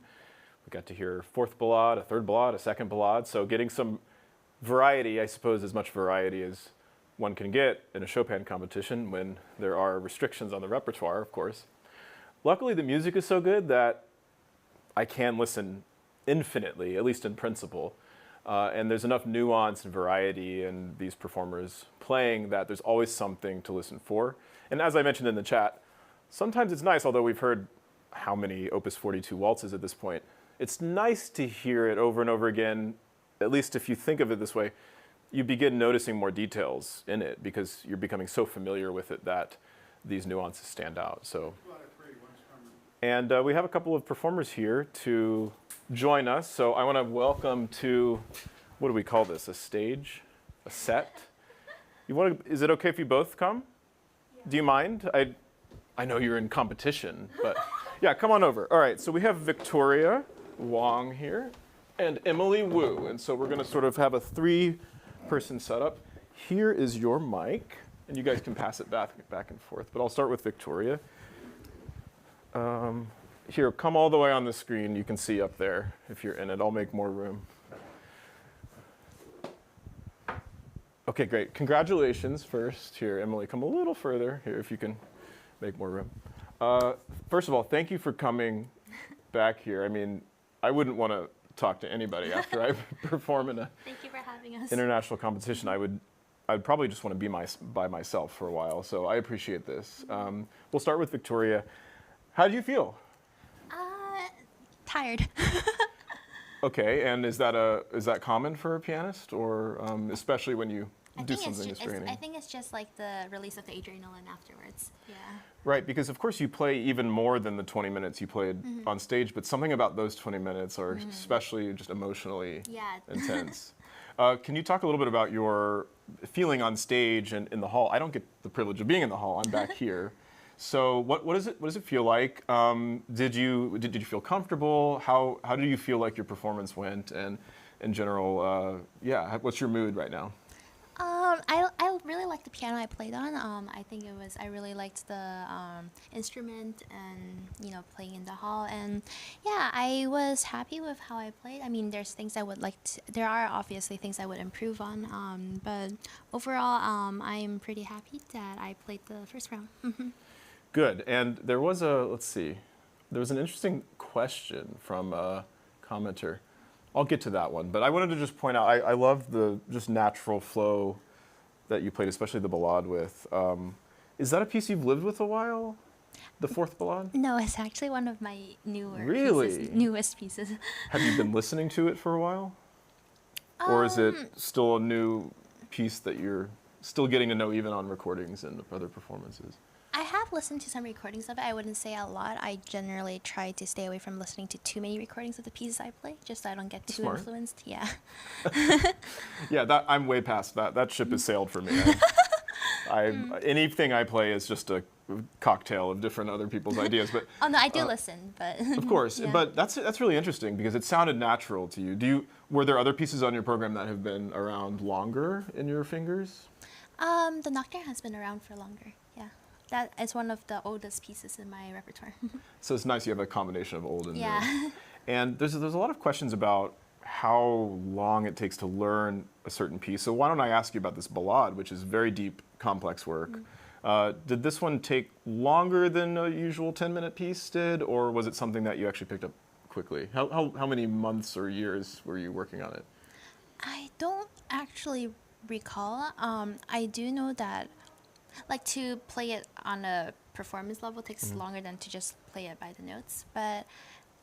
We got to hear 4th Ballade, a 3rd Ballade, a 2nd Ballade. So getting some variety, I suppose as much variety as one can get in a Chopin competition when there are restrictions on the repertoire, of course. Luckily, the music is so good that I can listen infinitely, at least in principle. And there's enough nuance and variety in these performers playing that there's always something to listen for. And as I mentioned in the chat, sometimes it's nice, although we've heard how many Opus 42 waltzes at this point, it's nice to hear it over and over again, at least if you think of it this way, you begin noticing more details in it because you're becoming so familiar with it that these nuances stand out. So, and we have a couple of performers here to join us. So I want to welcome to, what do we call this, a stage, a set? Is it okay if you both come? Do you mind? I know you're in competition, but yeah, come on over. All right, so we have Victoria Wong here and Emily Wu. And so we're going to sort of have a 3-person setup. Here is your mic, and you guys can pass it back and forth, but I'll start with Victoria. Here, come all the way on the screen. You can see up there if you're in it. I'll make more room. Okay, great. Congratulations first. Here, Emily, come a little further here if you can make more room. First of all, thank you for coming back here. I mean, I wouldn't want to talk to anybody after I perform in a Thank you for having us. international competition. I'd probably just want to be by myself for a while, so I appreciate this. We'll start with Victoria. How do you feel? Tired. Okay, and is that common for a pianist, or especially when you do something that's draining? I think it's just like the release of the adrenaline afterwards. Yeah. Right, because of course you play even more than the 20 minutes you played on stage, but something about those 20 minutes are especially just emotionally intense. Can you talk a little bit about your feeling on stage and in the hall? I don't get the privilege of being in the hall. I'm back here. So what does it feel like? Did you feel comfortable? How do you feel like your performance went? And in general, what's your mood right now? I really liked the piano I played on. I really liked the instrument and playing in the hall, and yeah, I was happy with how I played. I mean, there are obviously things I would improve on, but overall, I'm pretty happy that I played the first round. Good. And there was an interesting question from a commenter. I'll get to that one, but I wanted to just point out, I love the just natural flow that you played, especially the Ballade with. Is that a piece you've lived with a while? The 4th Ballade? No, it's actually one of my newest pieces. Have you been listening to it for a while? Or is it still a new piece that you're still getting to know even on recordings and other performances? I have listened to some recordings of it. I wouldn't say a lot. I generally try to stay away from listening to too many recordings of the pieces I play, just so I don't get too influenced. Yeah. Yeah, I'm way past that. That ship has sailed for me. Anything I play is just a cocktail of different other people's ideas. But oh no, I do listen, but of course. Yeah. But that's really interesting because it sounded natural to you. Were there other pieces on your program that have been around longer in your fingers? The Nocturne has been around for longer. Yeah. That is one of the oldest pieces in my repertoire. So it's nice you have a combination of old and new. Yeah. And there's a lot of questions about how long it takes to learn a certain piece. So why don't I ask you about this Ballade, which is very deep, complex work. Did this one take longer than a usual 10-minute piece did, or was it something that you actually picked up quickly? How many months or years were you working on it? I don't actually recall. I do know that to play it on a performance level takes longer than to just play it by the notes. But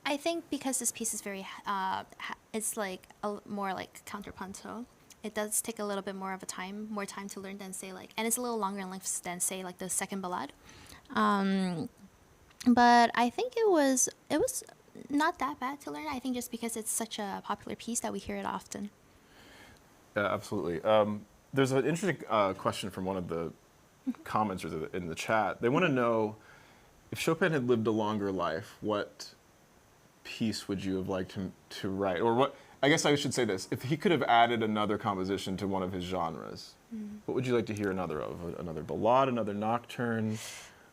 I think because this piece is very, it's like more like counterpunto, it does take a little bit more time to learn than say and it's a little longer in length than say the 2nd Ballade. But I think it was not that bad to learn. I think just because it's such a popular piece that we hear it often. Yeah, absolutely. There's an interesting question from one of the commenters in the chat. They want to know if Chopin had lived a longer life, what piece would you have liked him to write? Or what, I guess I should say this, if he could have added another composition to one of his genres, what would you like to hear another of? Another Ballade, another Nocturne?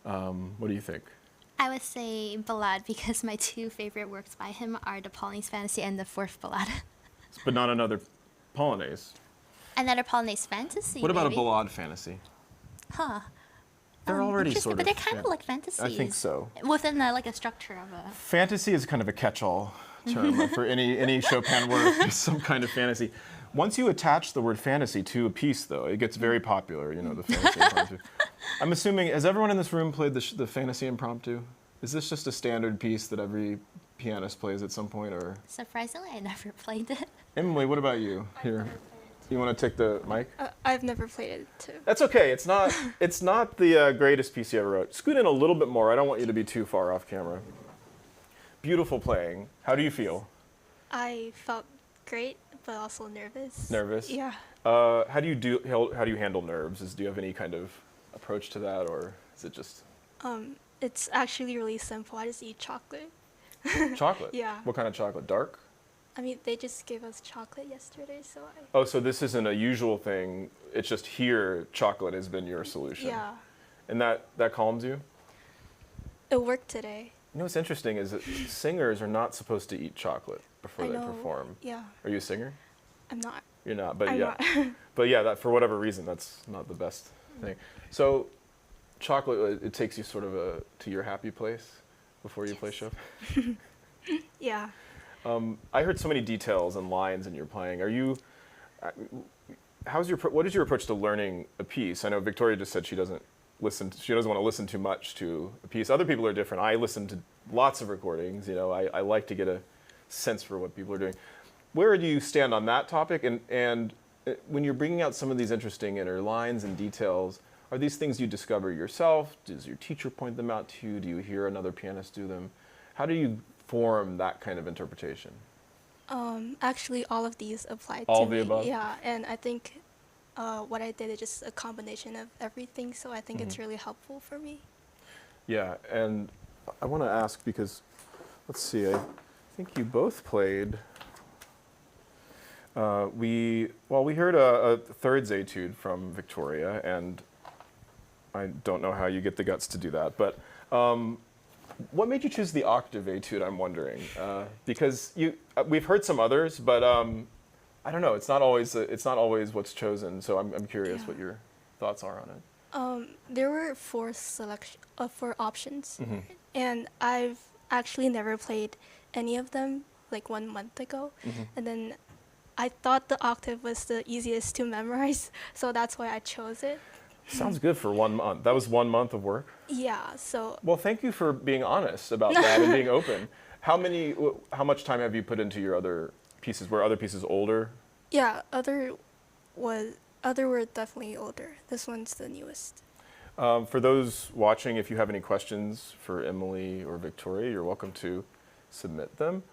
What do you think? I would say Ballade because my two favorite works by him are the Polonaise Fantasy and the Fourth Ballade. But not another Polonaise. Another Polonaise Fantasy. What about maybe? a Ballade Fantasy? Huh. They're already Interesting, sort but of. they're kind of like fantasies. I think so. Within like a structure of a. Fantasy is kind of a catch-all term for any Chopin work. It's some kind of fantasy. Once you attach the word fantasy to a piece, though, it gets very popular. You know, the fantasy impromptu. I'm assuming, has everyone in this room played the fantasy impromptu? Is this just a standard piece that every pianist plays at some point, or? Surprisingly, I never played it. Emily, what about you? Here, you want to take the mic? I've never played it too. That's okay. It's not the greatest piece you ever wrote. Scoot in a little bit more. I don't want you to be too far off camera. Beautiful playing. How do you feel? I felt great, but also nervous. Nervous? Yeah. How do you handle nerves? Do you have any kind of approach to that, or is it just It's actually really simple. I just eat chocolate. chocolate? Yeah. What kind of chocolate? Dark? I mean, they just gave us chocolate yesterday, so I. Oh, so this isn't a usual thing. It's just here, chocolate has been your solution. Yeah. And that calms you? It worked today. You know what's interesting is that singers are not supposed to eat chocolate before I they know. perform. Yeah. Are you a singer? I'm not. You're not, but I'm yeah. not. But yeah, that for whatever reason, that's not the best thing. So, chocolate, it takes you sort of to your happy place before you play Chopin. Yeah. I heard so many details and lines in your playing. Are you? What is your approach to learning a piece? I know Victoria just said she doesn't want to listen too much to a piece. Other people are different. I listen to lots of recordings. You know, I like to get a sense for what people are doing. Where do you stand on that topic? And when you're bringing out some of these interesting inner lines and details, are these things you discover yourself? Does your teacher point them out to you? Do you hear another pianist do them? How do you form that kind of interpretation? Actually, all of these apply All to of the me. above? Yeah, and I think what I did is just a combination of everything, so I think it's really helpful for me. Yeah, and I want to ask because, let's see, I think you both played. We heard a thirds etude from Victoria, and I don't know how you get the guts to do that, but what made you choose the octave etude, I'm wondering? Because we've heard some others, but I don't know, it's not always what's chosen, so I'm curious what your thoughts are on it. There were four options, and I've actually never played any of them like 1 month ago, and then I thought the octave was the easiest to memorize, so that's why I chose it. Sounds good for 1 month. That was 1 month of work? Yeah, so. Well, thank you for being honest about that and being open. How much time have you put into your other pieces? Were other pieces older? Yeah, other were definitely older. This one's the newest. For those watching, if you have any questions for Emily or Victoria, you're welcome to submit them.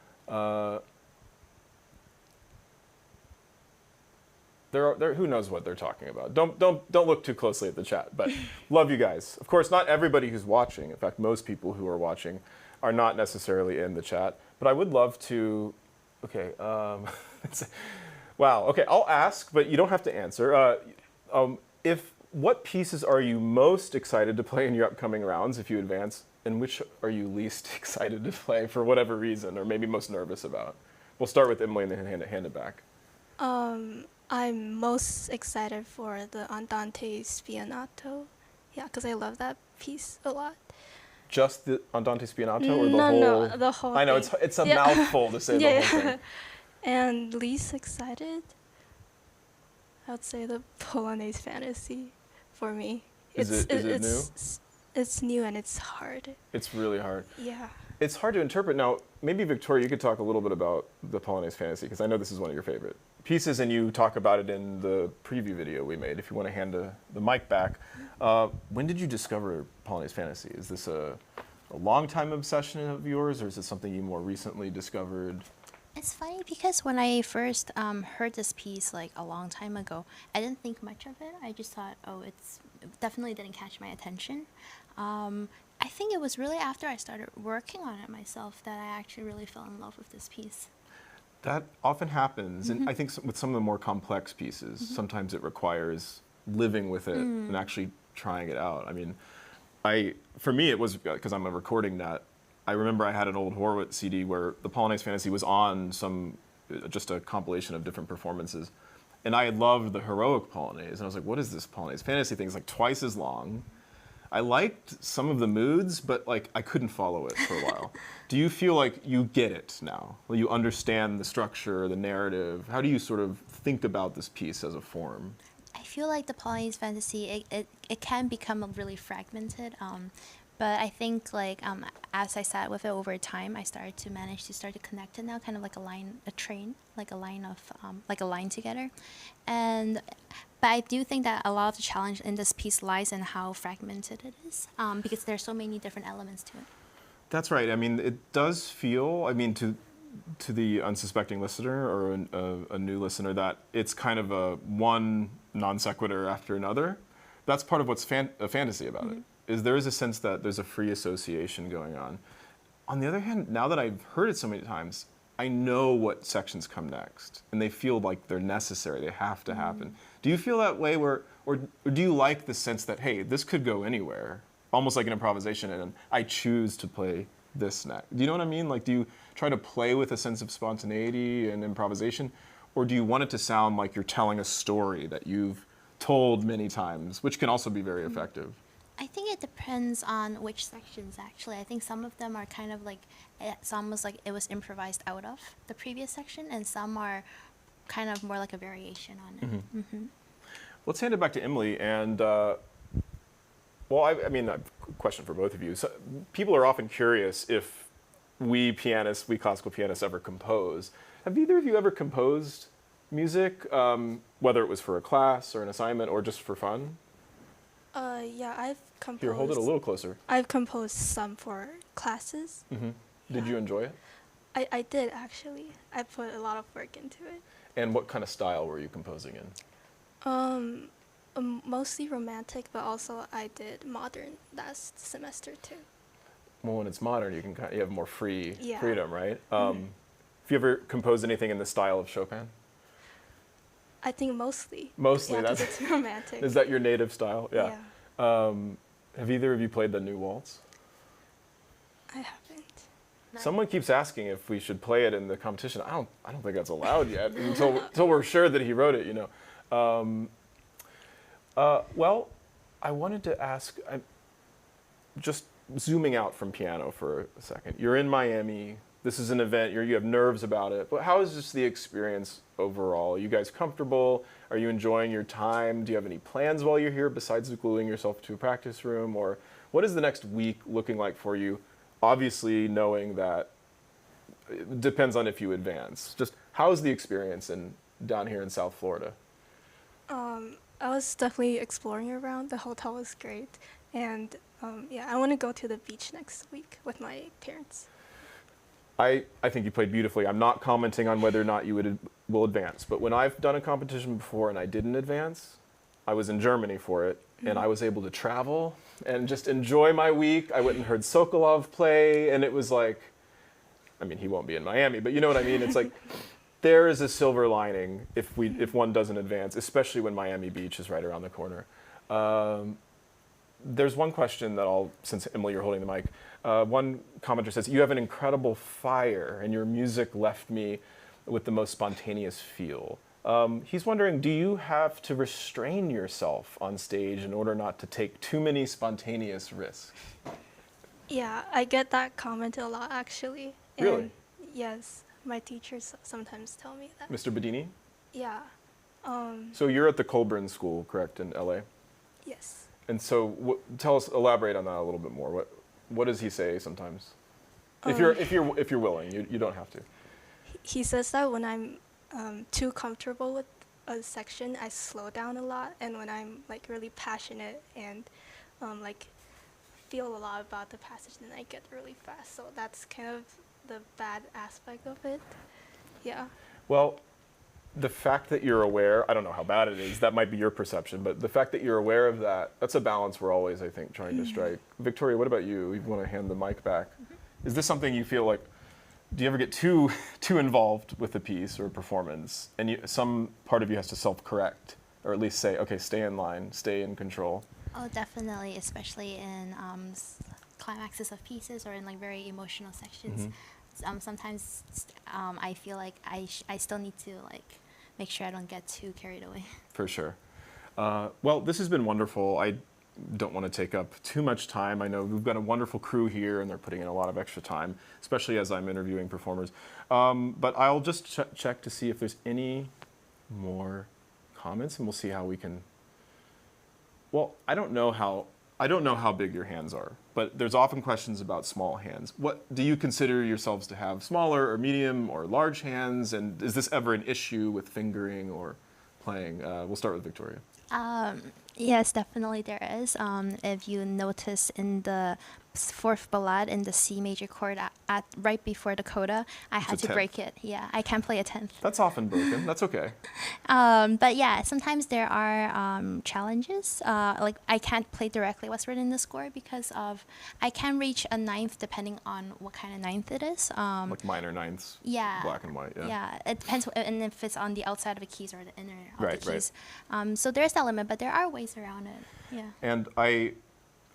Who knows what they're talking about? Don't look too closely at the chat. But love you guys. Of course, not everybody who's watching. In fact, most people who are watching are not necessarily in the chat. But I would love to. Okay. Wow. Okay. I'll ask, but you don't have to answer. What pieces are you most excited to play in your upcoming rounds if you advance, and which are you least excited to play for whatever reason, or maybe most nervous about? We'll start with Emily and then hand it back. I'm most excited for the Andante Spianato. Yeah, because I love that piece a lot. Just the Andante Spianato or the whole? No, the whole I know, thing. it's a mouthful to say the whole thing. And least excited, I would say the Polonaise Fantasy for me. Is it new? It's new and it's hard. It's really hard. Yeah. It's hard to interpret. Now, maybe Victoria, you could talk a little bit about the Polonaise Fantasy, because I know this is one of your favorite pieces, and you talk about it in the preview video we made. If you want to hand the mic back. When did you discover Polonaise Fantasy? Is this a long time obsession of yours, or is it something you more recently discovered? It's funny because when I first heard this piece like a long time ago, I didn't think much of it. I just thought, it definitely didn't catch my attention. I think it was really after I started working on it myself that I actually really fell in love with this piece. That often happens, and I think with some of the more complex pieces, sometimes it requires living with it and actually trying it out. I mean, For me, it was because I'm a recording nut. I remember I had an old Horowitz CD where the Polonaise Fantasy was on just a compilation of different performances. And I had loved the heroic Polonaise. And I was like, what is this Polonaise Fantasy thing? It's like twice as long. I liked some of the moods, but like I couldn't follow it for a while. Do you feel like you get it now? Well, you understand the structure, the narrative? How do you sort of think about this piece as a form? I feel like the Polonaise Fantasy, it can become really fragmented. But I think like as I sat with it over time, I started to connect it now, kind of like a line together. But I do think that a lot of the challenge in this piece lies in how fragmented it is, because there's so many different elements to it. That's right. I mean, it does feel, I mean, to the unsuspecting listener or a new listener, that it's kind of a one non sequitur after another. That's part of what's a fantasy about it. Is there is a sense that there's a free association going on. On the other hand, now that I've heard it so many times, I know what sections come next, and they feel like they're necessary. They have to happen. Do you feel that way, or do you like the sense that, hey, this could go anywhere, almost like an improvisation, and I choose to play this next? Do you know what I mean? Like, do you try to play with a sense of spontaneity and improvisation, or do you want it to sound like you're telling a story that you've told many times, which can also be very effective? I think it depends on which sections, actually. I think some of them are kind of like, it's almost like it was improvised out of the previous section, and some are kind of more like a variation on it. Let's hand it back to Emily. And, well, I mean, a question for both of you. So, people are often curious if we classical pianists ever compose. Have either of you ever composed music, whether it was for a class or an assignment or just for fun? Yeah, I've composed. Here, hold it a little closer. I've composed some for classes. Did you enjoy it? I did, actually. I put a lot of work into it. And what kind of style were you composing in? Mostly romantic, but also I did modern last semester too. Well, when it's modern, you have more Yeah. freedom, right? Have you ever composed anything in the style of Chopin? I think mostly. Mostly, yeah, 'cause that's it's romantic. Is that your native style? Yeah. Yeah. Have either of you played the new Waltz? I haven't. Someone keeps asking if we should play it in the competition. I don't think that's allowed yet until we're sure that he wrote it. You know. Well, I wanted to ask. Just zooming out from piano for a second. You're in Miami. This is an event. You have nerves about it. But how is just the experience overall? Are you guys comfortable? Are you enjoying your time? Do you have any plans while you're here besides gluing yourself to a practice room? Or what is the next week looking like for you? Obviously, knowing that it depends on if you advance. Just how is the experience down here in South Florida? I was definitely exploring around. The hotel was great. And yeah, I want to go to the beach next week with my parents. I think you played beautifully. I'm not commenting on whether or not you will advance, but when I've done a competition before and I didn't advance, I was in Germany for it, and I was able to travel and just enjoy my week. I went and heard Sokolov play, and it was like, I mean, he won't be in Miami, but you know what I mean? It's like, there is a silver lining if one doesn't advance, especially when Miami Beach is right around the corner. There's one question that since Emily, you're holding the mic, one commenter says, you have an incredible fire and your music left me with the most spontaneous feel. He's wondering, do you have to restrain yourself on stage in order not to take too many spontaneous risks? Yeah, I get that comment a lot, actually. Really? And yes, my teachers sometimes tell me that. Mr. Bedini? Yeah. So you're at the Colburn School, correct, in LA? Yes. And so elaborate on that a little bit more. What does he say sometimes? If you're willing, you don't have to. He says that when I'm too comfortable with a section, I slow down a lot, and when I'm like really passionate and like feel a lot about the passage, then I get really fast. So that's kind of the bad aspect of it. Yeah. Well, the fact that you're aware, I don't know how bad it is, that might be your perception, but the fact that you're aware of that's a balance we're always, I think, trying to strike. Victoria, what about you? You want to hand the mic back. Is this something you feel like, do you ever get too involved with a piece or a performance, and some part of you has to self-correct, or at least say, okay, stay in line, stay in control? Oh, definitely, especially in climaxes of pieces or in like very emotional sections. Sometimes I feel like I still need to like make sure I don't get too carried away. For sure. Well, this has been wonderful. I don't want to take up too much time. I know we've got a wonderful crew here, and they're putting in a lot of extra time, especially as I'm interviewing performers. But I'll just check to see if there's any more comments, and we'll see how we can. Well, I don't know how big your hands are, but there's often questions about small hands. What do you consider yourselves to have, smaller or medium or large hands? And is this ever an issue with fingering or playing? We'll start with Victoria. Yes, definitely there is. If you notice in the fourth ballade in the C major chord at right before the coda, I had to break it. Yeah, I can't play a tenth. That's often broken. That's okay. But yeah, sometimes there are challenges. Like I can't play directly what's written in the score because of I can reach a ninth depending on what kind of ninth it is. Like minor ninths. Yeah. Black and white. Yeah. Yeah, it depends, and if it's on the outside of the keys or the inner of Right, the keys. So there's that limit, but there are ways around it. Yeah. And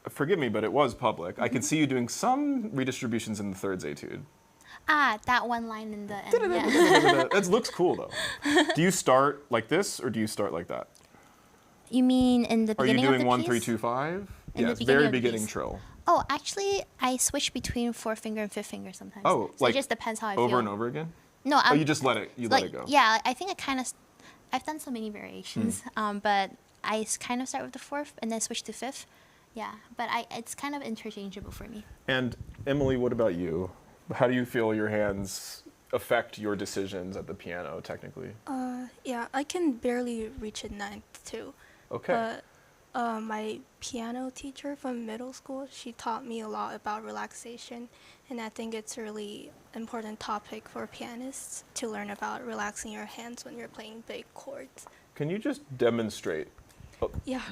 forgive me, but it was public. I could see you doing some redistributions in the thirds etude. That one line in the end. Yeah. It looks cool though. Do you start like this or do you start like that? You mean in the Are you beginning of the doing 1, piece? 3, 2, 5? In Yeah, the it's beginning very of the beginning piece. trill. Oh, actually, I switch between fourth finger and fifth finger sometimes. Oh, so like it just depends how I feel. over and over again? No, you just let it let it go. Yeah, I think I've done so many variations, but I kind of start with the fourth and then switch to fifth. Yeah, but it's kind of interchangeable for me. And Emily, what about you? How do you feel your hands affect your decisions at the piano technically? Yeah, I can barely reach a ninth too. Okay. But my piano teacher from middle school, she taught me a lot about relaxation, and I think it's a really important topic for pianists to learn about relaxing your hands when you're playing big chords. Can you just demonstrate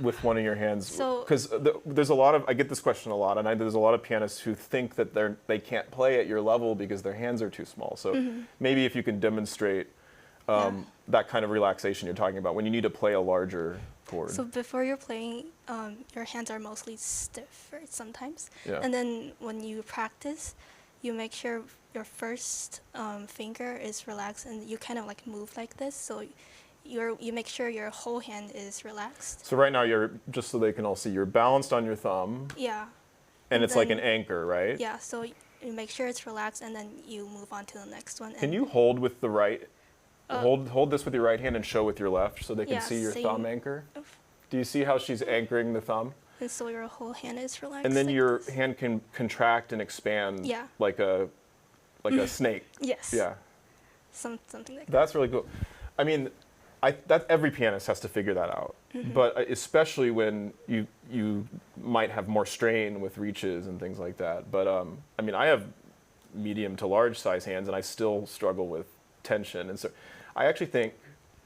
with one of your hands? Because there's a lot of, I get this question a lot, and there's a lot of pianists who think that they can't play at your level because their hands are too small. So maybe if you can demonstrate that kind of relaxation you're talking about when you need to play a larger chord. So before you're playing, your hands are mostly stiff, right, sometimes. Yeah. And then when you practice, you make sure your first finger is relaxed, and you kind of like move like this. So you make sure your whole hand is relaxed. So right now you're, just so they can all see, you're balanced on your thumb. Yeah. And it's like an anchor, right? Yeah, so you make sure it's relaxed, and then you move on to the next one. Can you hold with the right, hold this with your right hand and show with your left so they can see your same. thumb anchor? Do you see how she's anchoring the thumb? And so your whole hand is relaxed. And then like your this. hand can contract and expand like a snake. Yes. Yeah. Something like that. That's really cool. I mean, that every pianist has to figure that out. But especially when you might have more strain with reaches and things like that. But I mean, I have medium to large size hands, and I still struggle with tension. And so I actually think,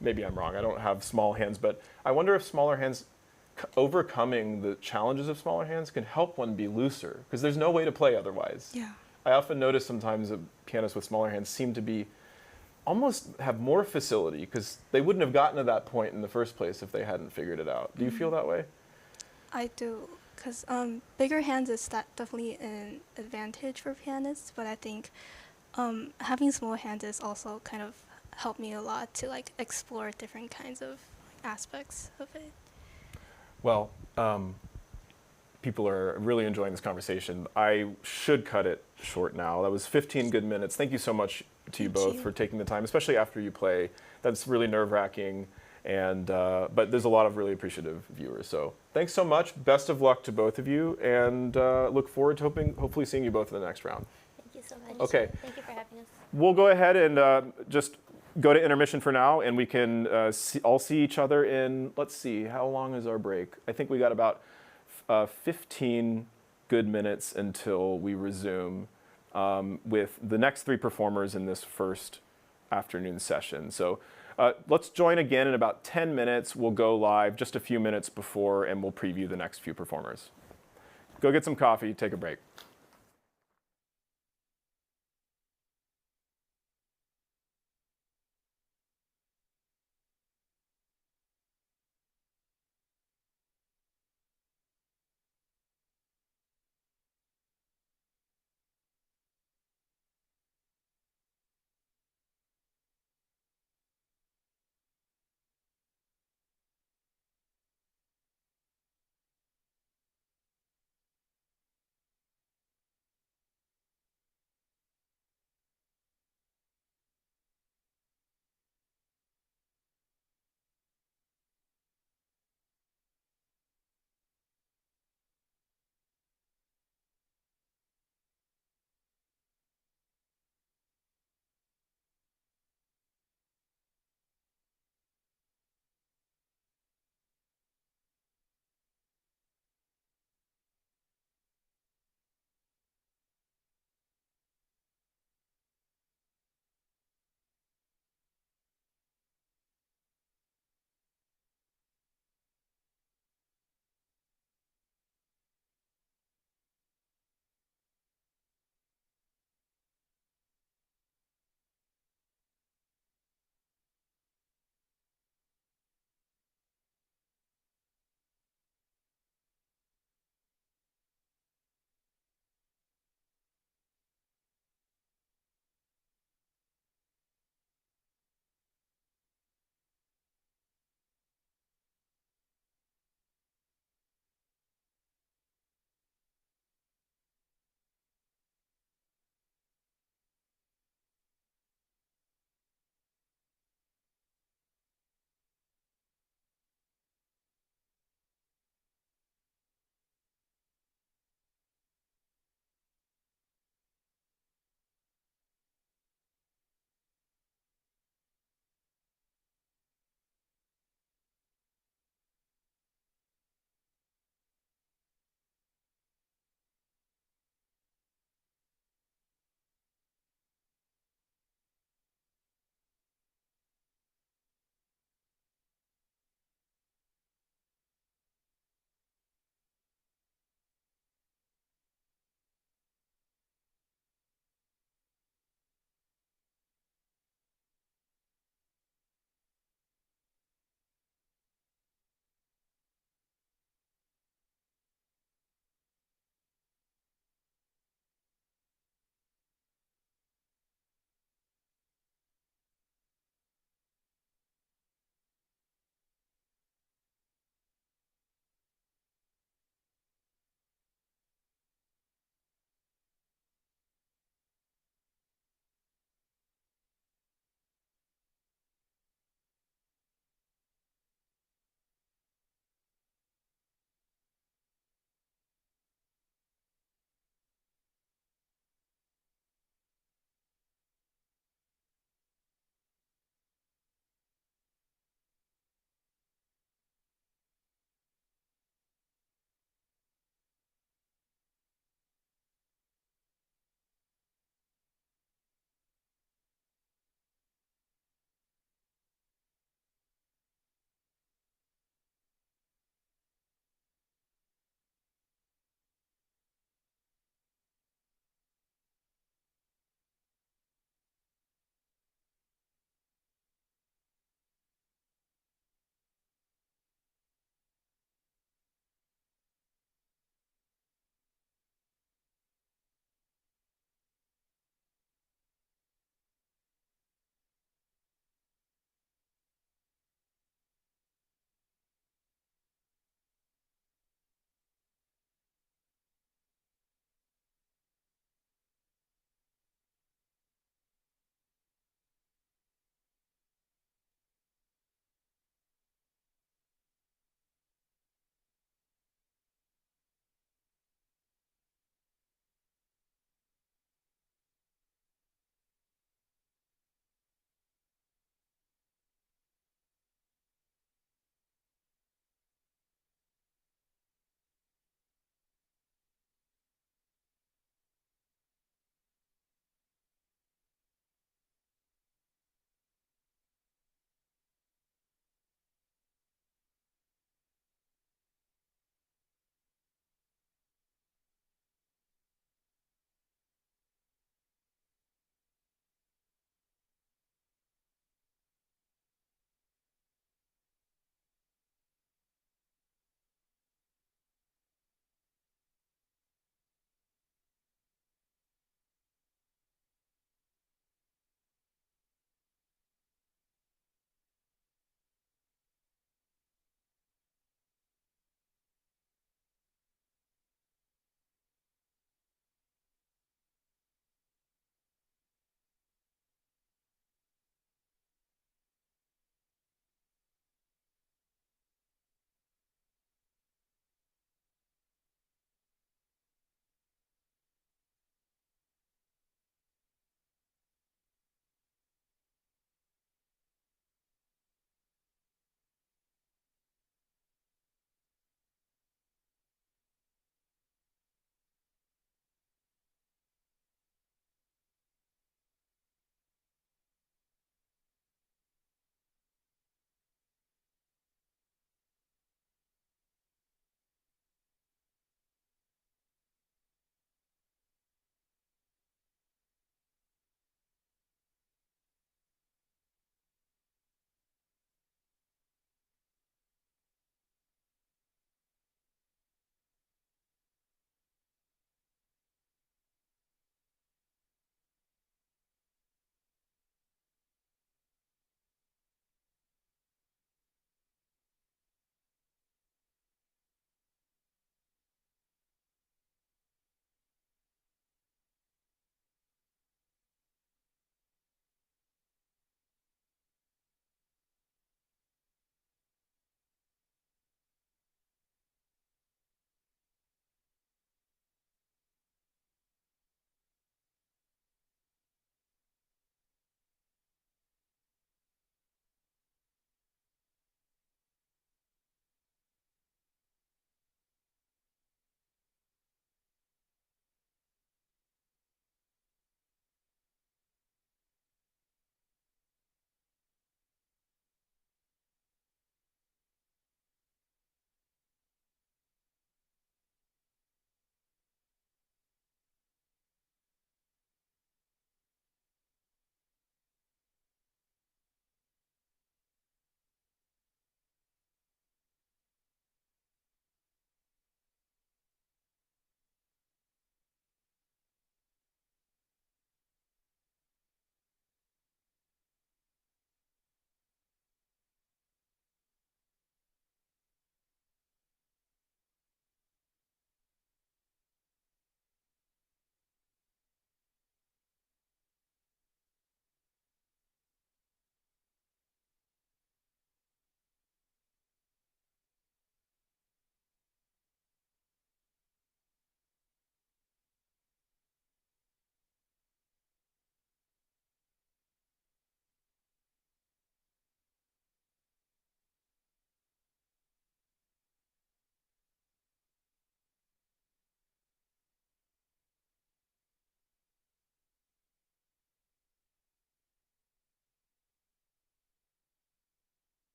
maybe I'm wrong, I don't have small hands, but I wonder if smaller hands, overcoming the challenges of smaller hands, can help one be looser, because there's no way to play otherwise. Yeah. I often notice sometimes that pianists with smaller hands seem to be almost have more facility, because they wouldn't have gotten to that point in the first place if they hadn't figured it out. Do you feel that way? I do, because bigger hands is definitely an advantage for pianists, but I think having small hands is also kind of helped me a lot to like explore different kinds of aspects of it. Well, people are really enjoying this conversation. I should cut it short now. That was 15 good minutes. Thank you so much to you both for taking the time, especially after you play. That's really nerve-wracking, and but there's a lot of really appreciative viewers. So thanks so much. Best of luck to both of you, and look forward to hopefully seeing you both in the next round. Thank you so much. Okay. Thank you for having us. We'll go ahead and just go to intermission for now, and we can all see each other in, let's see, how long is our break? I think we got about 15 good minutes until we resume with the next three performers in this first afternoon session. So let's join again in about 10 minutes. We'll go live just a few minutes before, and we'll preview the next few performers. Go get some coffee, take a break.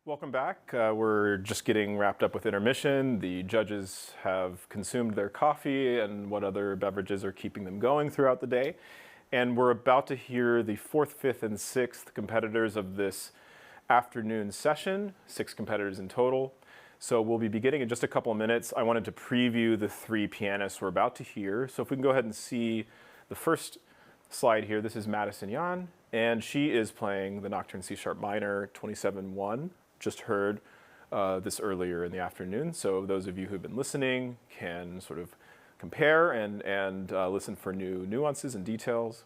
Welcome back. We're just getting wrapped up with intermission. The judges have consumed their coffee and what other beverages are keeping them going throughout the day. And we're about to hear the 4th, 5th, and 6th competitors of this afternoon session, 6 competitors in total. So we'll be beginning in just a couple of minutes. I wanted to preview the 3 pianists we're about to hear. So if we can go ahead and see the first slide here, this is Madison Yan, and she is playing the Nocturne C# minor 27-1. Just heard this earlier in the afternoon. So those of you who've been listening can sort of compare and listen for new nuances and details.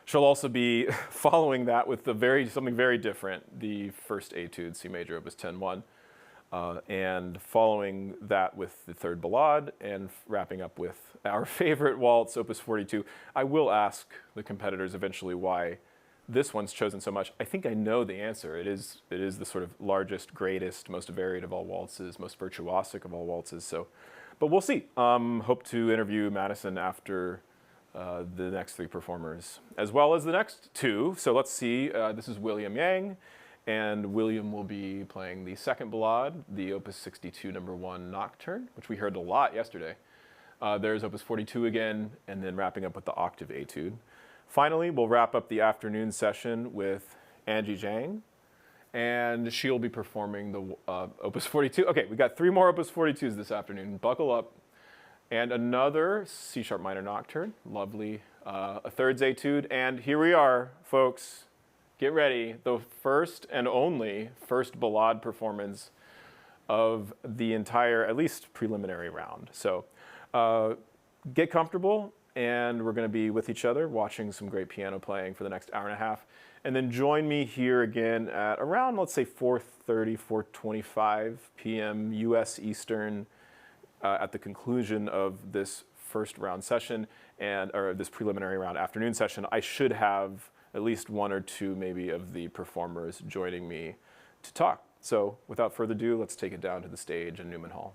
She'll also be following that with something very different, the first Etude, C major, opus 10-1, and following that with the third Ballade, and wrapping up with our favorite waltz, opus 42. I will ask the competitors eventually why this one's chosen so much. I think I know the answer. It is the sort of largest, greatest, most varied of all waltzes, most virtuosic of all waltzes. So, but we'll see. Hope to interview Madison after the next 3 performers, as well as the next 2. So let's see. This is William Yang, and William will be playing the second Ballade, the opus 62 number 1 Nocturne, which we heard a lot yesterday. There's opus 42 again, and then wrapping up with the octave Etude. Finally, we'll wrap up the afternoon session with Angie Jong, and she'll be performing the opus 42. Okay, we got 3 more opus 42s this afternoon. Buckle up. And another C# minor Nocturne, lovely, a thirds Etude, and here we are, folks. Get ready, the first and only first Ballade performance of the entire, at least preliminary round. So get comfortable, and we're going to be with each other watching some great piano playing for the next hour and a half. And then join me here again at around, let's say, 4:30, 4:25 p.m. U.S. Eastern at the conclusion of this first round session, or this preliminary round afternoon session. I should have at least 1 or 2 maybe of the performers joining me to talk. So without further ado, let's take it down to the stage in Newman Hall.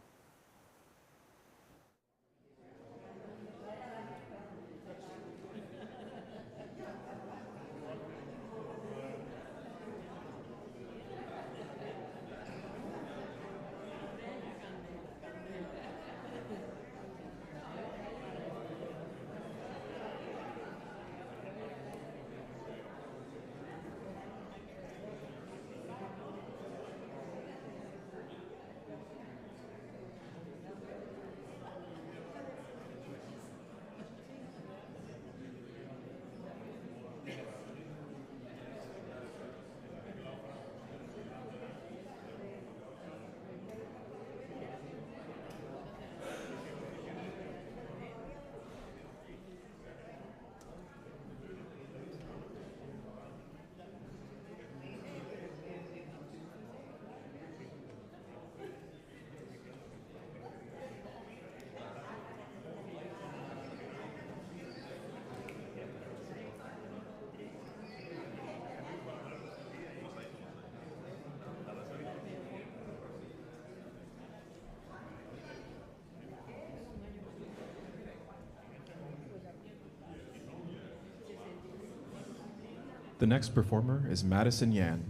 The next performer is Madison Yan.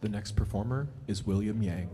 The next performer is William Yang.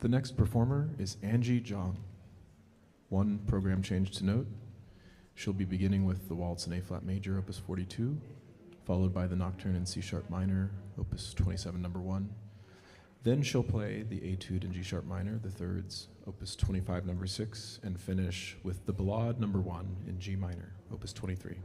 The next performer is Angie Jong. One program change to note. She'll be beginning with the Waltz in A-flat major, opus 42, followed by the Nocturne in C-sharp minor, opus 27, number 1. Then she'll play the Etude in G-sharp minor, the thirds, opus 25, number 6, and finish with the Ballade No. 1 in G minor, opus 23.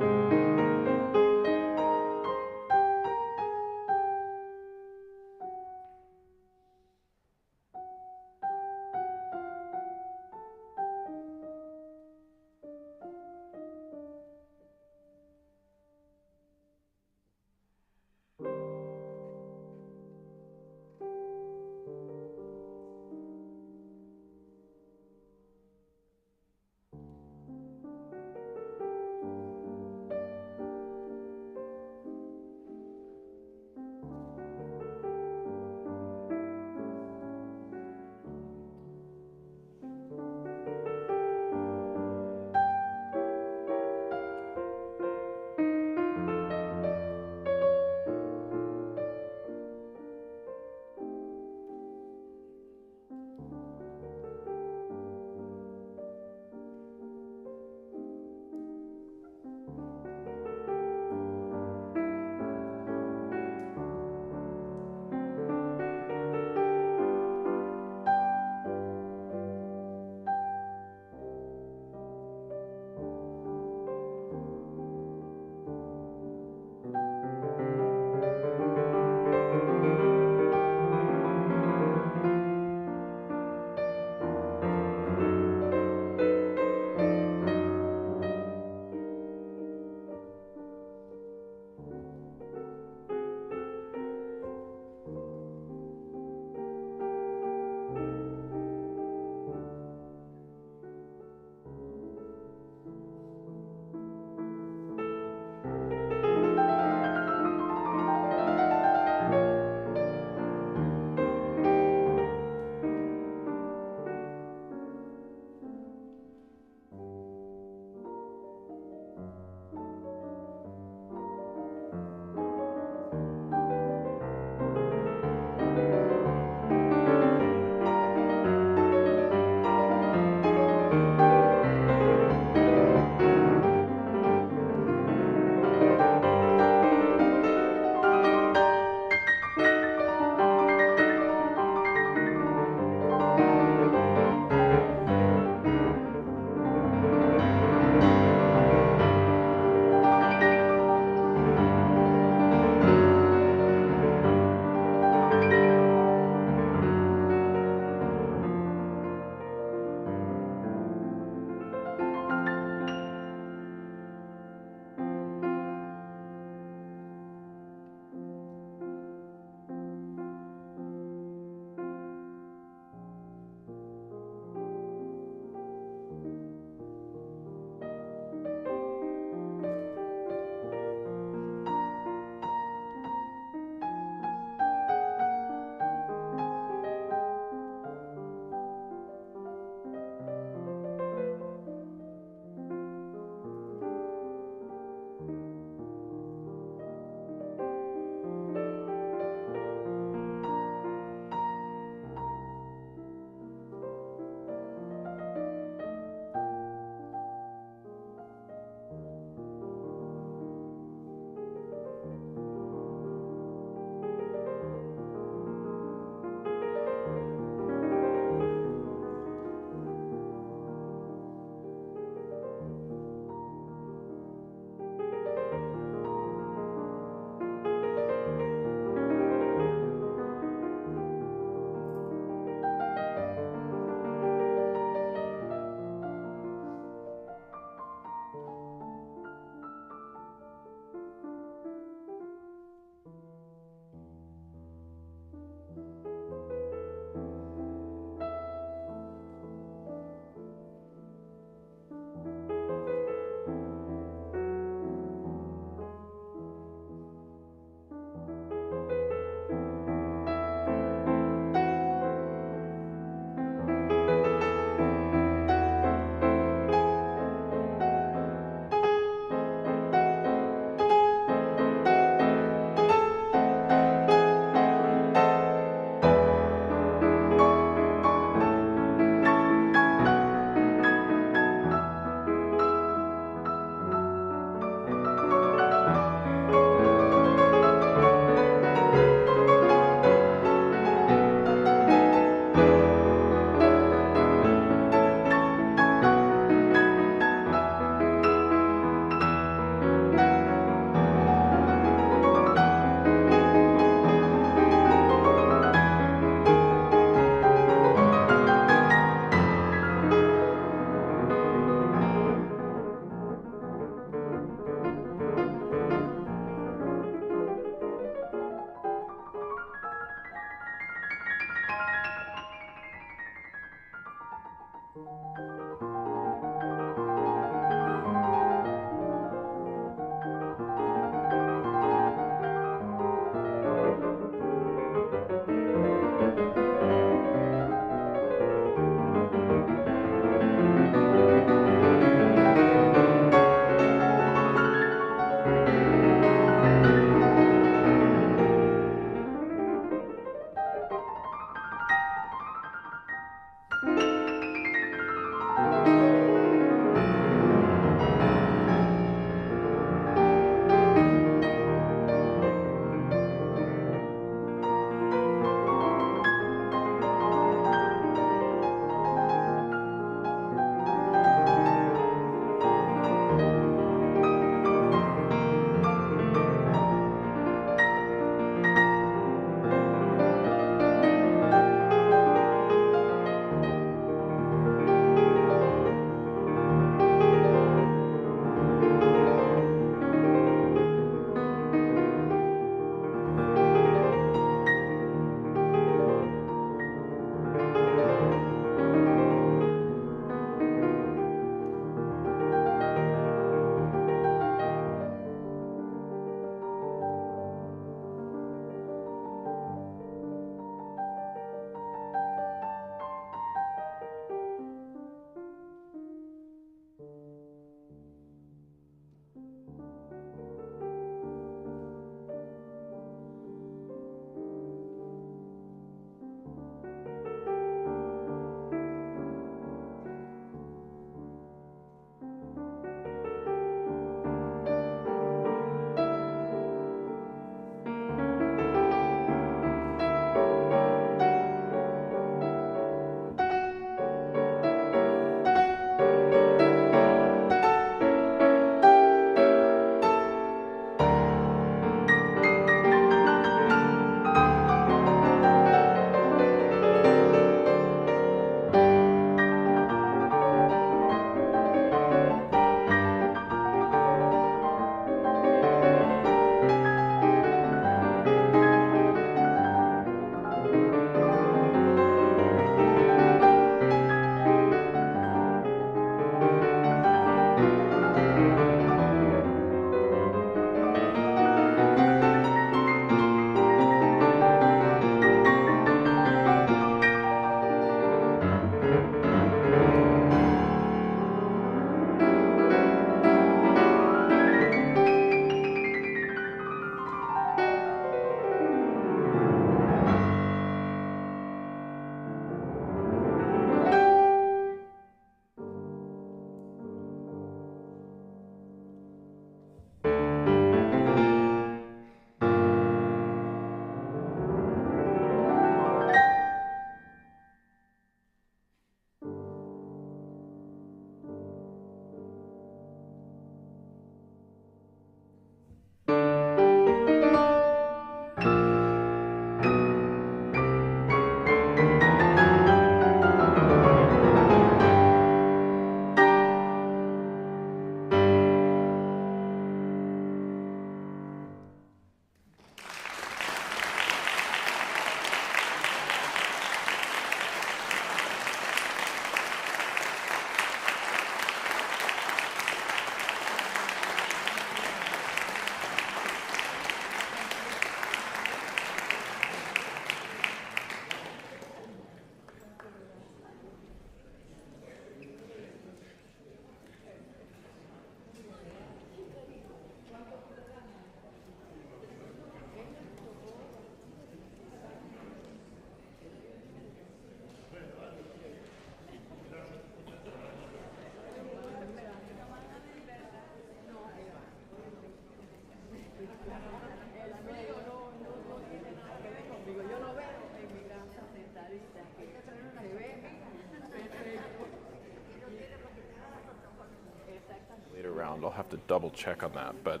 Later round, I'll have to double check on that, but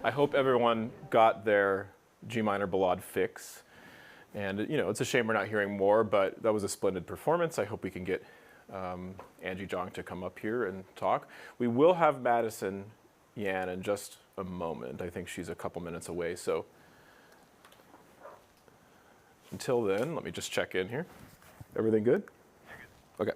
I hope everyone got their G minor ballade fix. And you know, it's a shame we're not hearing more, but that was a splendid performance. I hope we can get Angie Jong to come up here and talk. We will have Madison Yan in just a moment. I think she's a couple minutes away, so until then, let me just check in here. Everything good? Okay.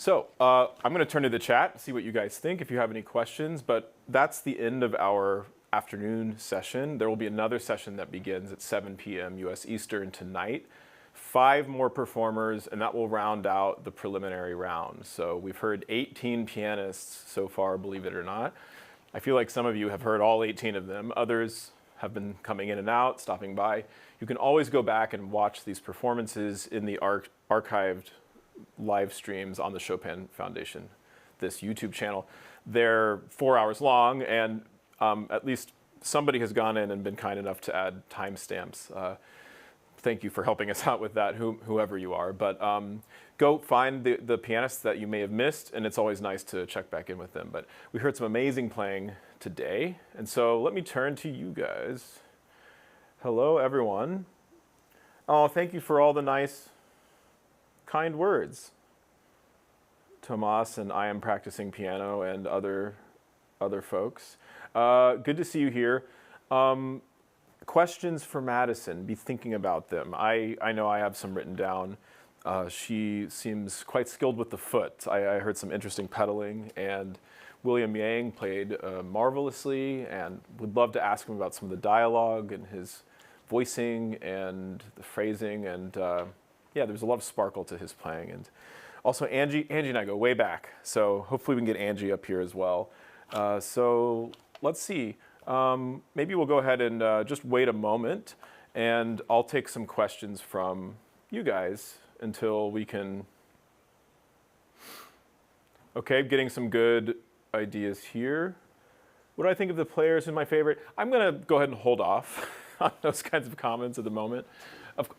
So I'm going to turn to the chat, see what you guys think, if you have any questions. But that's the end of our afternoon session. There will be another session that begins at 7 p.m. U.S. Eastern tonight. 5 more performers, and that will round out the preliminary round. So we've heard 18 pianists so far, believe it or not. I feel like some of you have heard all 18 of them. Others have been coming in and out, stopping by. You can always go back and watch these performances in the archived live streams on the Chopin Foundation, this YouTube channel. They're 4 hours long, and at least somebody has gone in and been kind enough to add timestamps. Thank you for helping us out with that, whoever you are. But go find the pianists that you may have missed, and it's always nice to check back in with them. But we heard some amazing playing today, and so let me turn to you guys. Hello, everyone. Oh, thank you for all the nice, kind words. Tomas and I am practicing piano and other folks. Good to see you here. Questions for Madison, be thinking about them. I know I have some written down. She seems quite skilled with the foot. I heard some interesting pedaling, and William Yang played marvelously, and would love to ask him about some of the dialogue and his voicing and the phrasing, and yeah, there's a lot of sparkle to his playing. And also Angie and I go way back, so hopefully we can get Angie up here as well. So let's see. Maybe we'll go ahead and just wait a moment, and I'll take some questions from you guys until we can. Okay, getting some good ideas here. What do I think of the players in my favorite? I'm going to go ahead and hold off on those kinds of comments at the moment.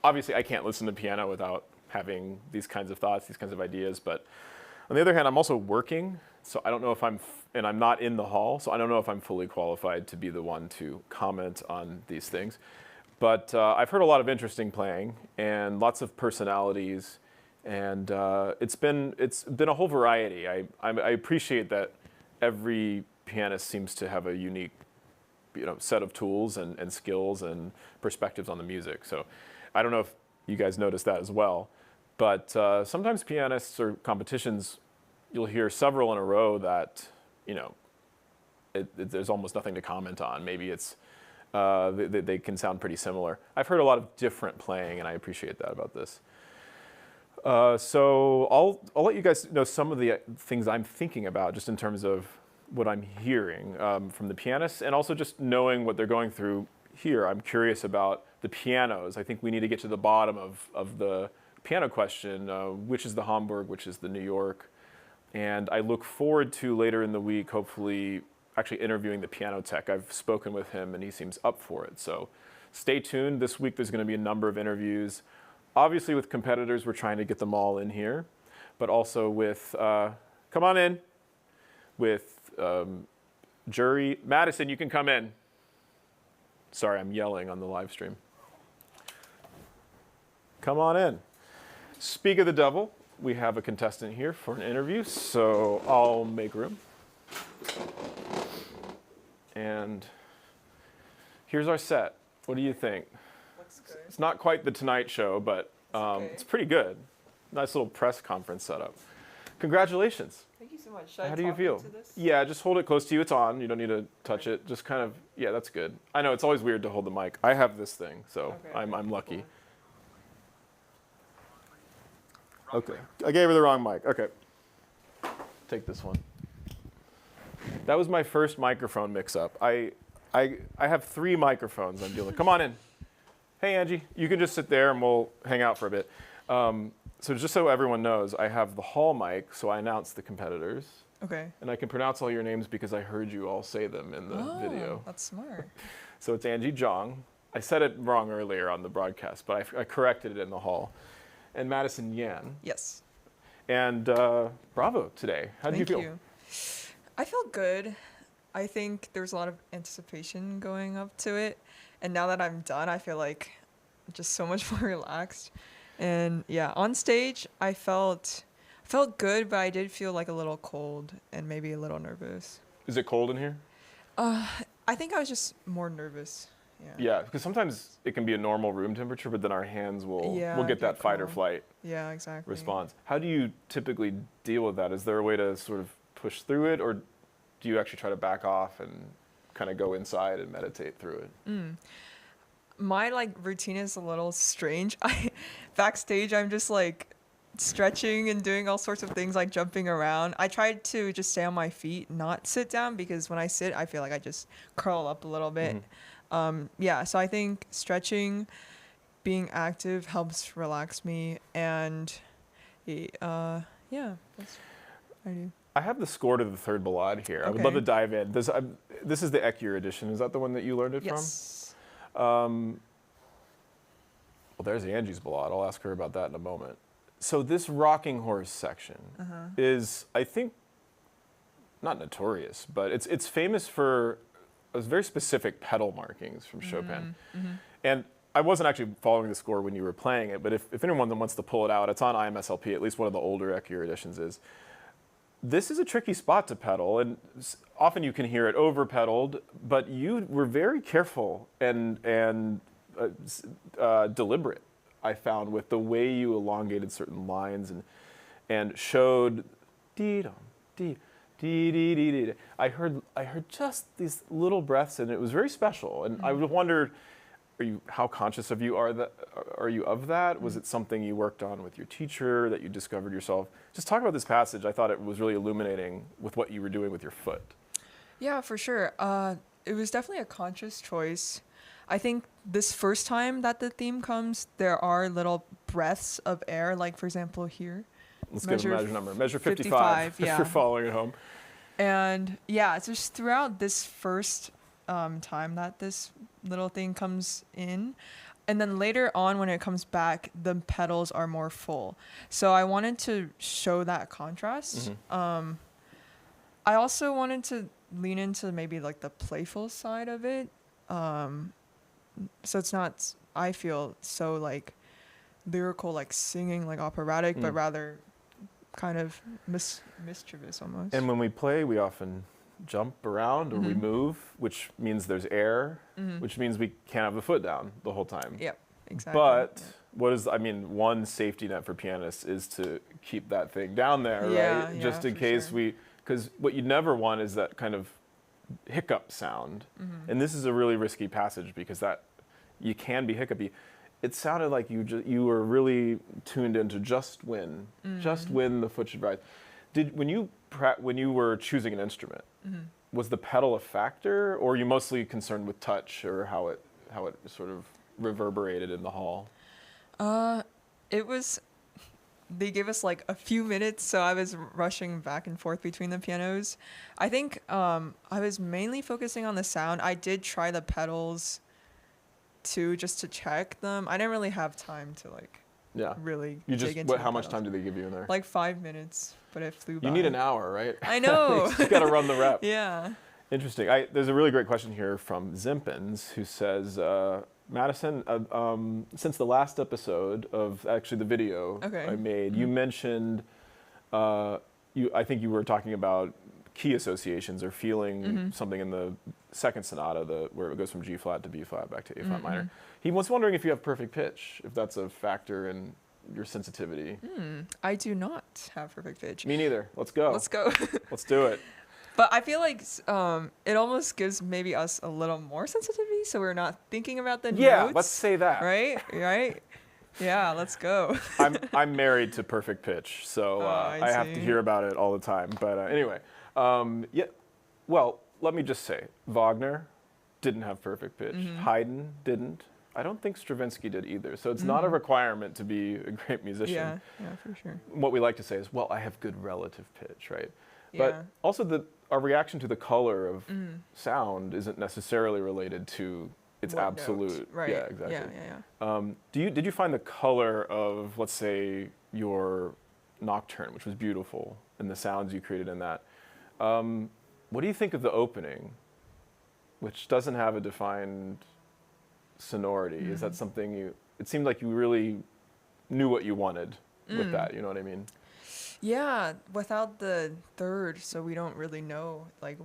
Obviously, I can't listen to piano without having these kinds of thoughts, these kinds of ideas, but on the other hand, I'm also working, so I don't know if and I'm not in the hall, so I don't know if I'm fully qualified to be the one to comment on these things. But I've heard a lot of interesting playing and lots of personalities, and it's been a whole variety. I appreciate that every pianist seems to have a unique, set of tools and skills and perspectives on the music. So I don't know if you guys noticed that as well. But sometimes pianists or competitions, you'll hear several in a row that, there's almost nothing to comment on. Maybe it's, they can sound pretty similar. I've heard a lot of different playing, and I appreciate that about this. So I'll let you guys know some of the things I'm thinking about just in terms of what I'm hearing from the pianists, and also just knowing what they're going through here. I'm curious about the pianos. I think we need to get to the bottom of the piano question, which is the Hamburg, which is the New York. And I look forward to later in the week, hopefully actually interviewing the piano tech. I've spoken with him and he seems up for it. So stay tuned. This week there's going to be a number of interviews. Obviously with competitors, we're trying to get them all in here, but also with, come on in, with jury. Madison, you can come in. Sorry, I'm yelling on the live stream. Come on in. Speak of the devil, we have a contestant here for an interview, so I'll make room. And here's our set. What do you think? Looks good. It's not quite the Tonight Show, but okay. It's pretty good. Nice little press conference setup. Congratulations. Thank you so much. Should How I do you talk feel? into this? Yeah, just hold it close to you. It's on. You don't need to touch it. Just kind of, yeah, that's good. I know it's always weird to hold the mic. I have this thing, so Okay, I'm lucky. Cool. Okay, I gave her the wrong mic. Okay, take this one. That was my first microphone mix-up. I have 3 microphones I'm dealing with. Come on in. Hey, Angie, you can just sit there and we'll hang out for a bit. So just so everyone knows, I have the hall mic, so I announce the competitors. Okay. And I can pronounce all your names because I heard you all say them in the video. That's smart. So it's Angie Jong. I said it wrong earlier on the broadcast, but I corrected it in the hall. And Madison Yan. Yes. And bravo today. How did you feel? Thank you. I felt good. I think there's a lot of anticipation going up to it. And now that I'm done, I feel like just so much more relaxed. And yeah, on stage, I felt good, but I did feel like a little cold and maybe a little nervous. Is it cold in here? I think I was just more nervous. Yeah, because sometimes it can be a normal room temperature, but then our hands will get that fight or cold. flight Exactly. response. How do you typically deal with that? Is there a way to sort of push through it, or do you actually try to back off and kind of go inside and meditate through it? My like routine is a little strange. Backstage I'm just like stretching and doing all sorts of things, like jumping around. I tried to just stay on my feet, not sit down, because when I sit I feel like I just curl up a little bit. So I think stretching, being active helps relax me, and that's I do. I have the score to the third ballade here. I would love to dive in. This is the Etude edition. Is that the one that you learned it from? Well, there's Angie's ballade. I'll ask her about that in a moment. So this rocking horse section is, I think, not notorious, but it's famous for very specific pedal markings from Chopin. And I wasn't actually following the score when you were playing it, but if anyone that wants to pull it out, it's on IMSLP, at least one of the older Etude editions is. This is a tricky spot to pedal, and often you can hear it over-pedaled, but you were very careful and deliberate, I found, with the way you elongated certain lines and showed dee-dum, dee, dee-dee-dee-dee. I heard just these little breaths, and it was very special. And I wondered, how conscious are you of that? Was it something you worked on with your teacher, that you discovered yourself? Just talk about this passage. I thought it was really illuminating with what you were doing with your foot. Yeah, for sure. It was definitely a conscious choice. I think this first time that the theme comes, there are little breaths of air, like for example here. Let's give a measure number. Measure 55 if you're following at home. And yeah, it's just throughout this first time that this little thing comes in, and then later on when it comes back, the pedals are more full. So I wanted to show that contrast. I also wanted to lean into maybe like the playful side of it. So it's not, I feel, so like lyrical, like singing, like operatic, but rather kind of mischievous almost. And when we play, we often jump around or we move, which means there's air, which means we can't have the foot down the whole time. Yep, exactly. But one safety net for pianists is to keep that thing down there, right? Yeah, Just in case because what you never want is that kind of hiccup sound. And this is a really risky passage because you can be hiccupy. It sounded like you were really tuned into just when the foot should rise. When you were choosing an instrument, was the pedal a factor, or were you mostly concerned with touch or how it sort of reverberated in the hall? It was. They gave us like a few minutes, so I was rushing back and forth between the pianos. I think I was mainly focusing on the sound. I did try the pedals too, just to check them. I didn't really have time to really dig into how much time did they give you in there? Like 5 minutes, but it flew by. You need an hour, right? I know. You got to run the rep. Yeah. Interesting. There's a really great question here from Zimpins who says, Madison, since the last episode of actually the video I made, you mentioned, I think you were talking about key associations or feeling something in the second sonata, where it goes from G flat to B flat back to A flat minor. He was wondering if you have perfect pitch, if that's a factor in your sensitivity. I do not have perfect pitch. Me neither. Let's go. Let's go. Let's do it. But I feel like it almost gives maybe us a little more sensitivity, so we're not thinking about the notes. Yeah, let's say that. Right? Yeah, let's go. I'm married to perfect pitch, so I have to hear about it all the time. But anyway, well, let me just say, Wagner didn't have perfect pitch. Haydn didn't. I don't think Stravinsky did either. So it's not a requirement to be a great musician. Yeah, for sure. What we like to say is, well, I have good relative pitch, right? Yeah. But also our reaction to the color of sound isn't necessarily related to its what absolute. Note. Right. Yeah, exactly. Yeah. Did you find the color of, let's say, your Nocturne, which was beautiful, and the sounds you created in that? What do you think of the opening, which doesn't have a defined sonority? Is that something it seemed like you really knew what you wanted with that, you know what I mean? Yeah, without the third, so we don't really know like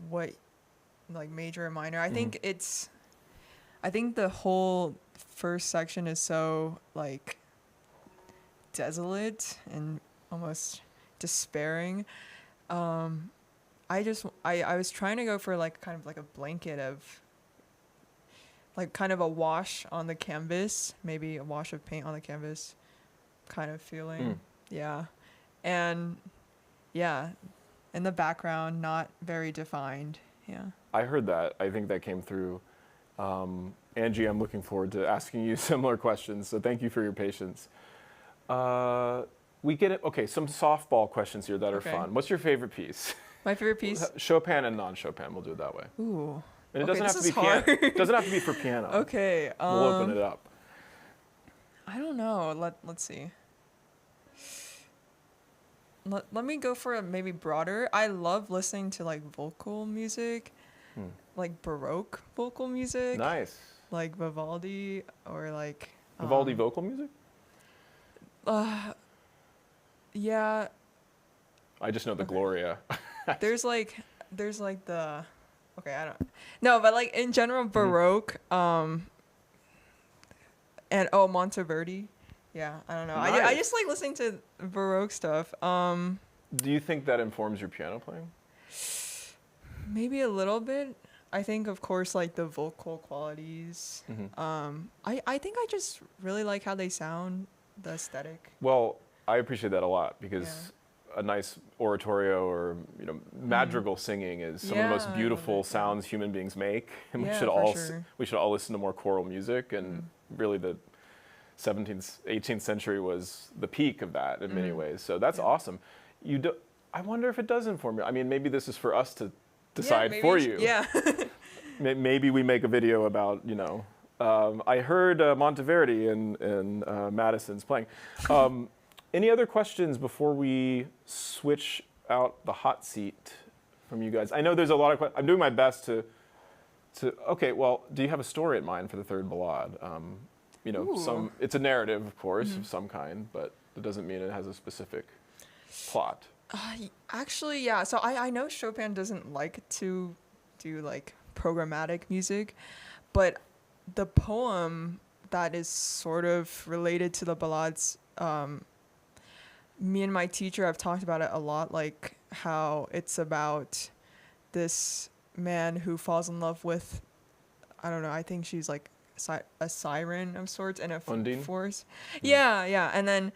what like major and minor. I think the whole first section is so like desolate and almost despairing. I was trying to go for like kind of like a blanket of like kind of a wash on the canvas, maybe a wash of paint on the canvas kind of feeling. Yeah. And yeah, in the background, not very defined. Yeah. I heard that. I think that came through. Angie, I'm looking forward to asking you similar questions, so thank you for your patience. We get it. Okay, some softball questions here that are fun. What's your favorite piece? My favorite piece? Chopin and non-Chopin. We'll do it that way. Ooh. And it doesn't have to be piano. It doesn't have to be for piano. Okay. We'll open it up. I don't know. Let's see. Let me go for a maybe broader. I love listening to like vocal music, like Baroque vocal music. Nice. Like Vivaldi or like. Vivaldi vocal music? Yeah. I just know the Gloria. there's like the. Okay, I don't. No, but like in general, Baroque. And Monteverdi. Yeah, I don't know. Nice. I just like listening to Baroque stuff. Do you think that informs your piano playing? Maybe a little bit. I think, of course, like the vocal qualities. I think I just really like how they sound, the aesthetic. Well, I appreciate that a lot because a nice oratorio or madrigal singing is some of the most beautiful sounds human beings make, and we should all listen to more choral music. And really, the 17th, 18th century was the peak of that in many ways. So that's awesome. I wonder if it does inform you. I mean, maybe this is for us to decide for you. Yeah. Maybe we make a video about, I heard Monteverdi and Madison's playing. Any other questions before we switch out the hot seat from you guys? I know there's a lot of I'm doing my best to okay, well, do you have a story in mind for the third ballade? It's a narrative, of course, of some kind, but it doesn't mean it has a specific plot. Actually, yeah. So I know Chopin doesn't like to do like programmatic music, but the poem that is sort of related to the ballades, me and my teacher have talked about it a lot, like how it's about this man who falls in love with, I don't know, I think she's like a siren of sorts and a force. Yeah. And then,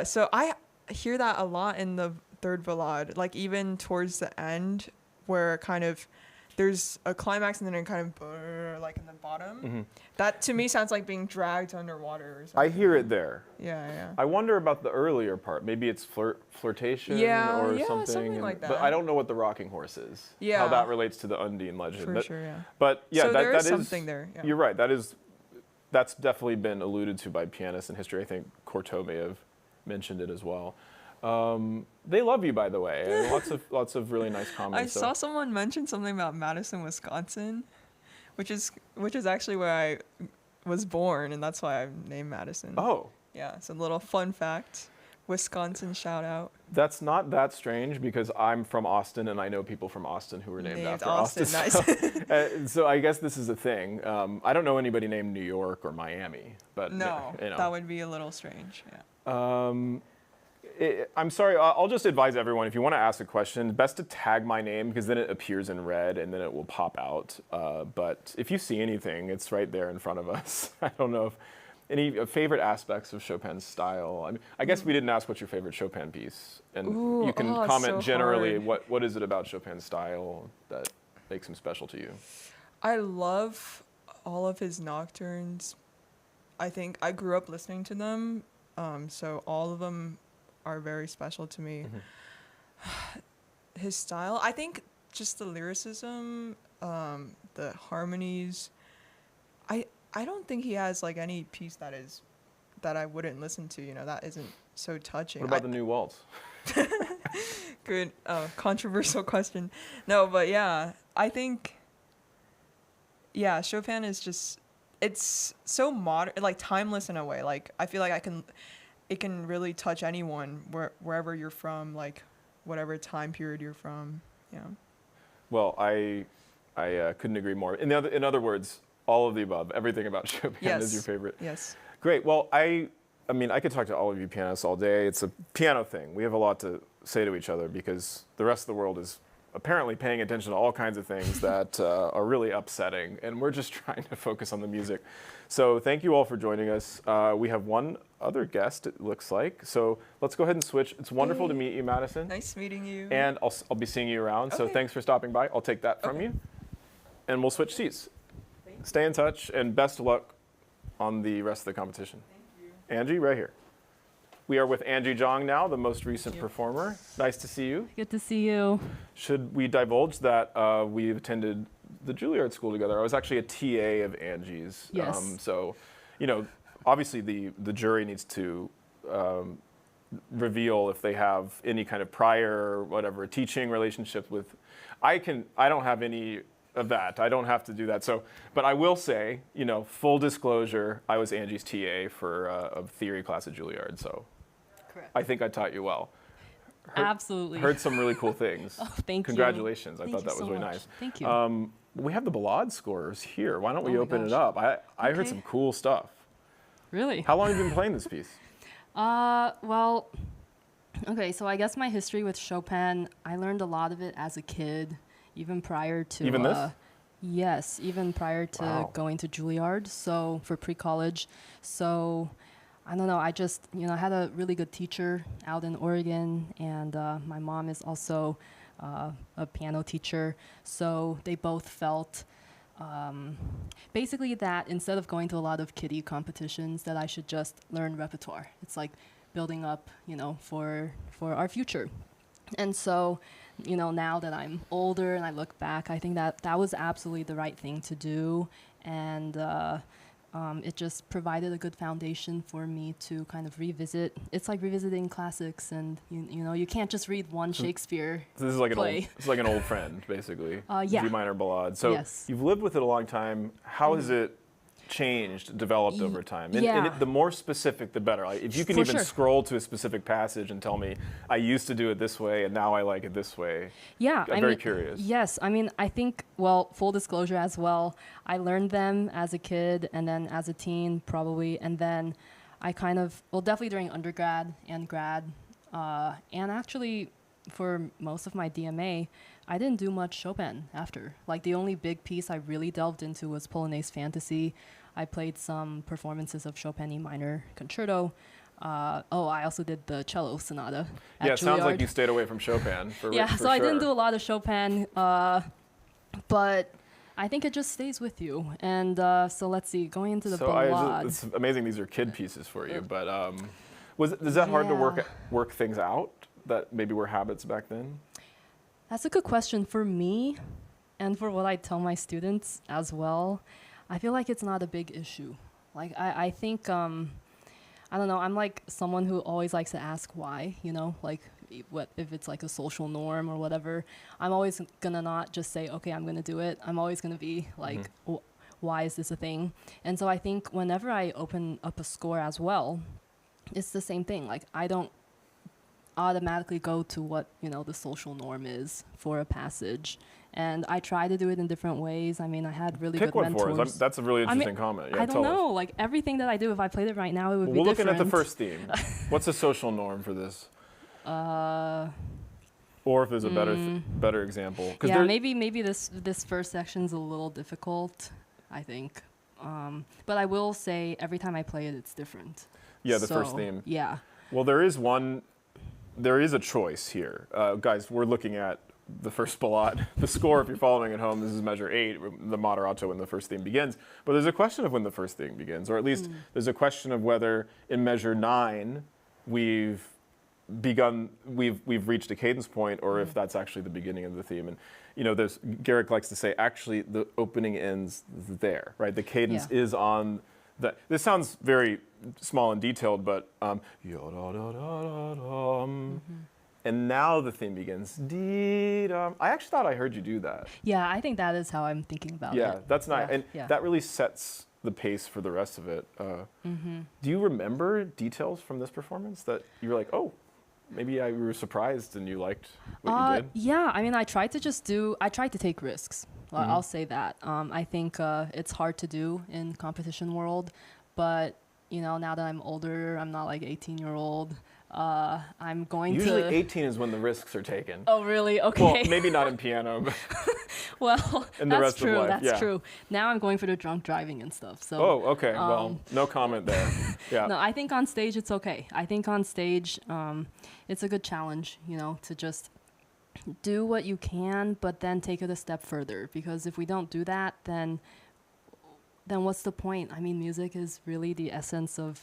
so I hear that a lot in the third ballade, like even towards the end where kind of there's a climax and then it kind of like in the bottom. That to me sounds like being dragged underwater or something. I hear it there. Yeah. I wonder about the earlier part. Maybe it's flirtation or something like that. But I don't know what the rocking horse is. Yeah. How that relates to the Undine legend. For sure, yeah. But yeah, so that is something there. Yeah. You're right. That's definitely been alluded to by pianists in history. I think Courteau may have mentioned it as well. They love you, by the way. And lots of really nice comments. I saw someone mention something about Madison, Wisconsin, which is actually where I was born, and that's why I'm named Madison. Oh. Yeah, it's a little fun fact. Wisconsin shout out. That's not that strange because I'm from Austin and I know people from Austin who were named after Austin. Nice. So I guess this is a thing. I don't know anybody named New York or Miami, but no, that would be a little strange. Yeah. I'm sorry, I'll just advise everyone, if you want to ask a question, best to tag my name because then it appears in red and then it will pop out. But if you see anything, it's right there in front of us. I don't know if any favorite aspects of Chopin's style. I mean, I guess we didn't ask what's your favorite Chopin piece. And you can comment generally, what is it about Chopin's style that makes him special to you? I love all of his nocturnes. I think I grew up listening to them, so all of them are very special to me. His style, I think just the lyricism, the harmonies. I don't think he has like any piece that I wouldn't listen to, that isn't so touching. What about the new Waltz? Good, controversial question. No, but yeah, I think, Chopin is just, it's so modern, like timeless in a way. Like I feel like it can really touch anyone wherever you're from, like whatever time period you're from. Yeah. Well, I I couldn't agree more. In other words, all of the above. Everything about Chopin is your favorite. Yes. Great. Well, I mean, I could talk to all of you pianists all day. It's a piano thing. We have a lot to say to each other because the rest of the world is apparently paying attention to all kinds of things that are really upsetting, and we're just trying to focus on the music. So thank you all for joining us. We have one other guest, it looks like. So let's go ahead and switch. It's wonderful to meet you, Madison. Nice meeting you. And I'll be seeing you around. So Okay. thanks for stopping by. I'll take that from you, and we'll switch seats. Stay in touch, and best of luck on the rest of the competition. Thank you. Angie, right here. We are with Angie Jong now, the most recent performer. Nice to see you. Good to see you. Should we divulge that we attended the Juilliard School together? I was actually a TA of Angie's. Yes. So, you know, obviously the jury needs to reveal if they have any kind of prior, whatever, teaching relationship with. I don't have any of that. I don't have to do that. So, but I will say, you know, full disclosure, I was Angie's TA for a theory class at Juilliard. So, Correct. I think I taught you well. Absolutely. Heard some really cool things. Oh, thank you. Congratulations. I Thank thought you that was so really much. nice. Thank you. We have the Ballade scores here. Why don't we Oh my open it gosh. up? I heard Okay. some cool stuff. Really? How long have you been playing this piece? Well, okay, so I guess my history with Chopin, I learned a lot of it as a kid, even prior to... Even this? Yes, even prior to Wow. going to Juilliard, so for pre-college. So, I don't know, I just, you know, I had a really good teacher out in Oregon, and my mom is also a piano teacher, so they both felt basically that instead of going to a lot of kiddie competitions, that I should just learn repertoire. It's like building up, you know, for our future. And so, you know, now that I'm older and I look back, I think that that was absolutely the right thing to do. And it just provided a good foundation for me to kind of revisit. It's like revisiting classics, and you know, you can't just read one Shakespeare So this is like play. it's like an old friend, basically. Yeah. G minor Ballade. So Yes. you've lived with it a long time. How has it changed, developed over time? And yeah. the more specific, the better. Like, if you can For even sure. scroll to a specific passage and tell me, I used to do it this way, and now I like it this way. Yeah, I'm very curious. Yes, I mean, I think, well, full disclosure as well, I learned them as a kid and then as a teen probably, and then I kind of, well, definitely during undergrad and grad, and actually for most of my DMA, I didn't do much Chopin after. Like, the only big piece I really delved into was Polonaise Fantasy. I played some performances of Chopin E minor concerto. I also did the cello sonata at Yeah, it sounds like Juilliard. you stayed away from Chopin. For So I didn't do sure. a lot of Chopin, but I think it just stays with you. And so let's see, going into the Ballade. It's amazing these are kid pieces for you, but is that hard to Yeah. work things out that maybe were habits back then? That's a good question. For me, and for what I tell my students as well, I feel like it's not a big issue. Like, I think, I don't know, I'm like someone who always likes to ask why, you know, like what if it's like a social norm or whatever. I'm always gonna not just say, okay, I'm gonna do it. I'm always gonna be like, why is this a thing? And so I think whenever I open up a score as well, it's the same thing. Like, I don't automatically go to what, you know, the social norm is for a passage, and I try to do it in different ways. I mean, I had really Pick good one mentors. for us. That's a really I mean, interesting comment. Yeah, I don't tell us. know, like everything that I do, if I played it right now, it would be We're looking different. at the first theme. What's the social norm for this? Or if there's a better example. 'Cause Yeah, there- maybe this first section's a little difficult, I think. But I will say every time I play it, it's different. Yeah, the first So, theme. Yeah. Well, there is a choice here. Guys, we're looking at the first Ballade. The score, if you're following at home, this is measure 8, the moderato when the first theme begins. But there's a question of when the first theme begins, or at least there's a question of whether in measure 9 we've reached a cadence point, or if that's actually the beginning of the theme. And you know, Garrick likes to say, actually, the opening ends there, right? The cadence is on the. This sounds very small and detailed, but and now the theme begins. Dee-dum. I actually thought I heard you do that. Yeah, I think that is how I'm thinking about it. Yeah, that's nice, Yeah, and yeah. that really sets the pace for the rest of it. Do you remember details from this performance that you were like, oh? maybe you were surprised and you liked what you did? Yeah, I mean, I tried to take risks. I'll say that. I think it's hard to do in competition world, but now that I'm older, I'm not like 18-year-old. I'm going Usually to... 18 is when the risks are taken. Oh, really? Okay. Well, maybe not in piano, but well, in the that's rest true. of life. That's true. Now I'm going for the drunk driving and stuff. So. Oh, okay. Well, no comment there. Yeah. No, I think on stage it's okay. I think on stage it's a good challenge, to just do what you can, but then take it a step further. Because if we don't do that, then what's the point? I mean, music is really the essence of,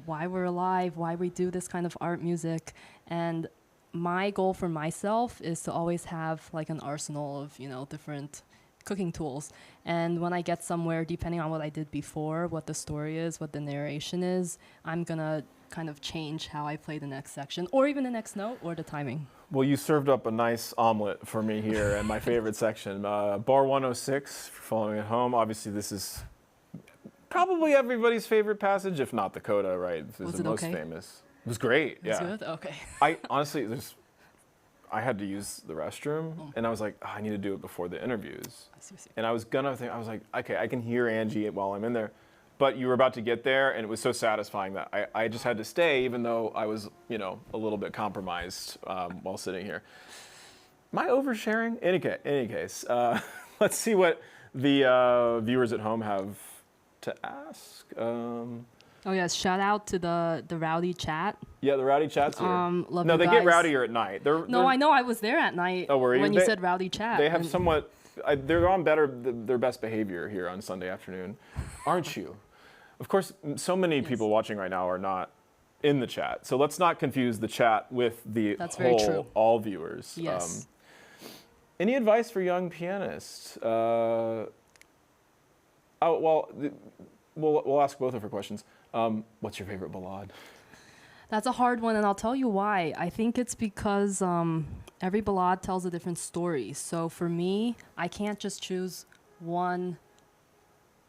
why we're alive, why we do this kind of art music. And my goal for myself is to always have like an arsenal of, different cooking tools. And when I get somewhere, depending on what I did before, what the story is, what the narration is, I'm going to kind of change how I play the next section, or even the next note, or the timing. Well, you served up a nice omelet for me here in my favorite section. Bar 106, for following at home. Obviously, this is probably everybody's favorite passage, if not the coda, right? This is Was the it most okay? famous. It was great, That's yeah. good? Okay. I honestly, I had to use the restroom, and I was like, I need to do it before the interviews. I see. And I was like, okay, I can hear Angie while I'm in there. But you were about to get there, and it was so satisfying that I just had to stay, even though I was, a little bit compromised while sitting here. Am I oversharing? Any case, let's see what the viewers at home have to ask. Oh yes, shout out to the rowdy chat. Yeah, the rowdy chat's here. Love no, you they guys. get rowdier at night. No, I know. I was there at night. Oh, were you? When you said rowdy chat. They have somewhat. They're on their best behavior here on Sunday afternoon, aren't you? Of course, so many people watching right now are not in the chat, so let's not confuse the chat with the That's very true. all viewers. Yes. Any advice for young pianists? We'll ask both of her questions. What's your favorite ballade? That's a hard one, and I'll tell you why. I think it's because every ballade tells a different story. So for me, I can't just choose one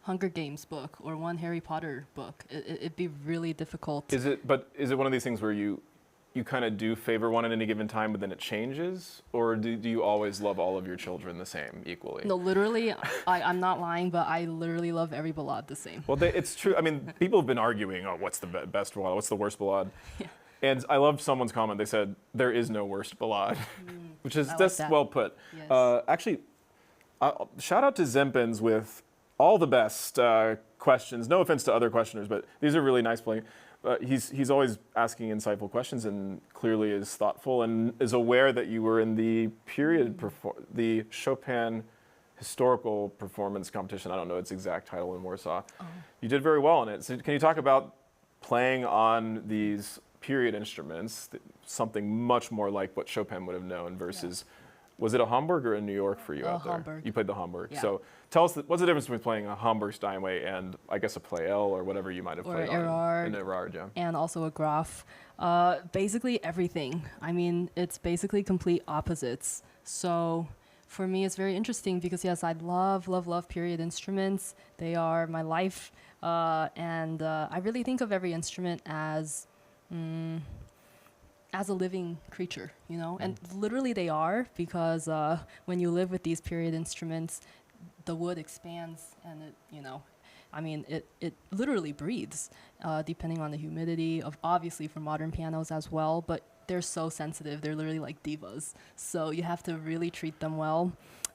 Hunger Games book or one Harry Potter book. It'd be really difficult. Is it one of these things where you kind of do favor one at any given time, but then it changes? Or do you always love all of your children the same equally? No, literally, I'm not lying, but I literally love every ballade the same. Well, it's true. I mean, people have been arguing, what's the best ballade? What's the worst ballade? Yeah. And I loved someone's comment. They said, there is no worst ballade, which is I like just that. well put. Yes. Actually, shout out to Zempins with all the best questions. No offense to other questioners, but these are really nice playing. He's always asking insightful questions and clearly is thoughtful and is aware that you were in the the Chopin historical performance competition. I don't know its exact title in Warsaw. Oh. You did very well in it. So can you talk about playing on these period instruments, something much more like what Chopin would have known versus, was it a Hamburg or a New York for you out there? Hamburg. You played the Hamburg. Yeah. So tell us, what's the difference between playing a Hamburg Steinway and I guess a Pleyel or whatever you might have played on? An Erard, yeah. And also a Graf. Basically everything. I mean, it's basically complete opposites. So for me, it's very interesting because yes, I love period instruments. They are my life. And I really think of every instrument as a living creature, and literally they are, because when you live with these period instruments, the wood expands and it literally breathes, depending on the humidity of, obviously for modern pianos as well, but they're so sensitive. They're literally like divas. So you have to really treat them well.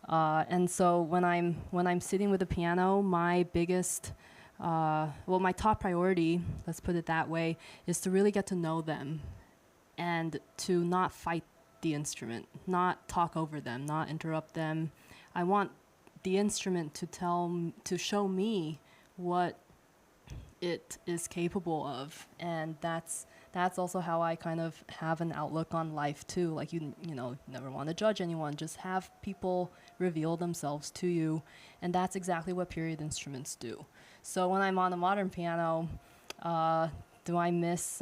And so when I'm sitting with the piano, my biggest, my top priority, let's put it that way, is to really get to know them and to not fight the instrument, not talk over them, not interrupt them. I want the instrument to show me what it is capable of, and that's also how I kind of have an outlook on life too. Like you never want to judge anyone, just have people reveal themselves to you, and that's exactly what period instruments do. So when I'm on a modern piano, do I miss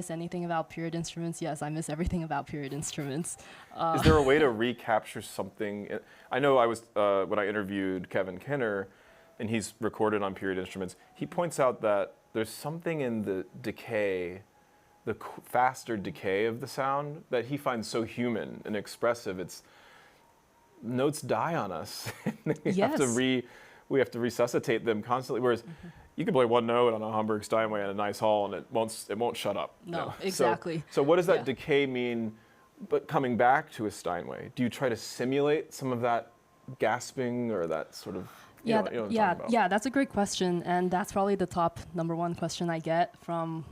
anything about period instruments? Yes, I miss everything about period instruments. Is there a way to recapture something? I know I was, when I interviewed Kevin Kinner, and he's recorded on period instruments, he points out that there's something in the decay the faster decay of the sound that he finds so human and expressive. It's notes die on us. we have to resuscitate them constantly. Whereas you can play one note on a Hamburg Steinway in a nice hall and it won't shut up. No, exactly. So what does that decay mean? But coming back to a Steinway, do you try to simulate some of that gasping or that sort of? You know what I'm talking about. That's a great question, and that's probably the top number one question I get from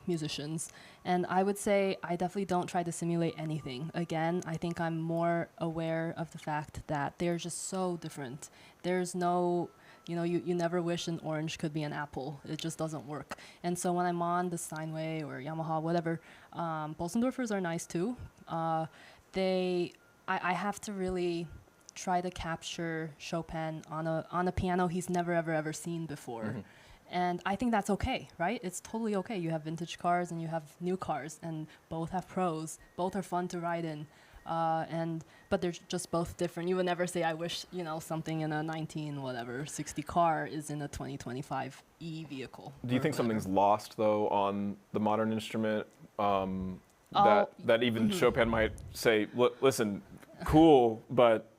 musicians. And I would say I definitely don't try to simulate anything. Again, I think I'm more aware of the fact that they're just so different. There's no, you never wish an orange could be an apple. It just doesn't work. And so when I'm on the Steinway or Yamaha, whatever, Bosendorfers are nice too. I have to really try to capture Chopin on a piano he's never ever seen before. And I think that's okay, right? It's totally okay. You have vintage cars and you have new cars, and both have pros. Both are fun to ride in, but they're just both different. You would never say, I wish something in a 60 car is in a 2025 E vehicle. Do you think something's lost though on the modern instrument? That even Chopin might say, listen, cool, but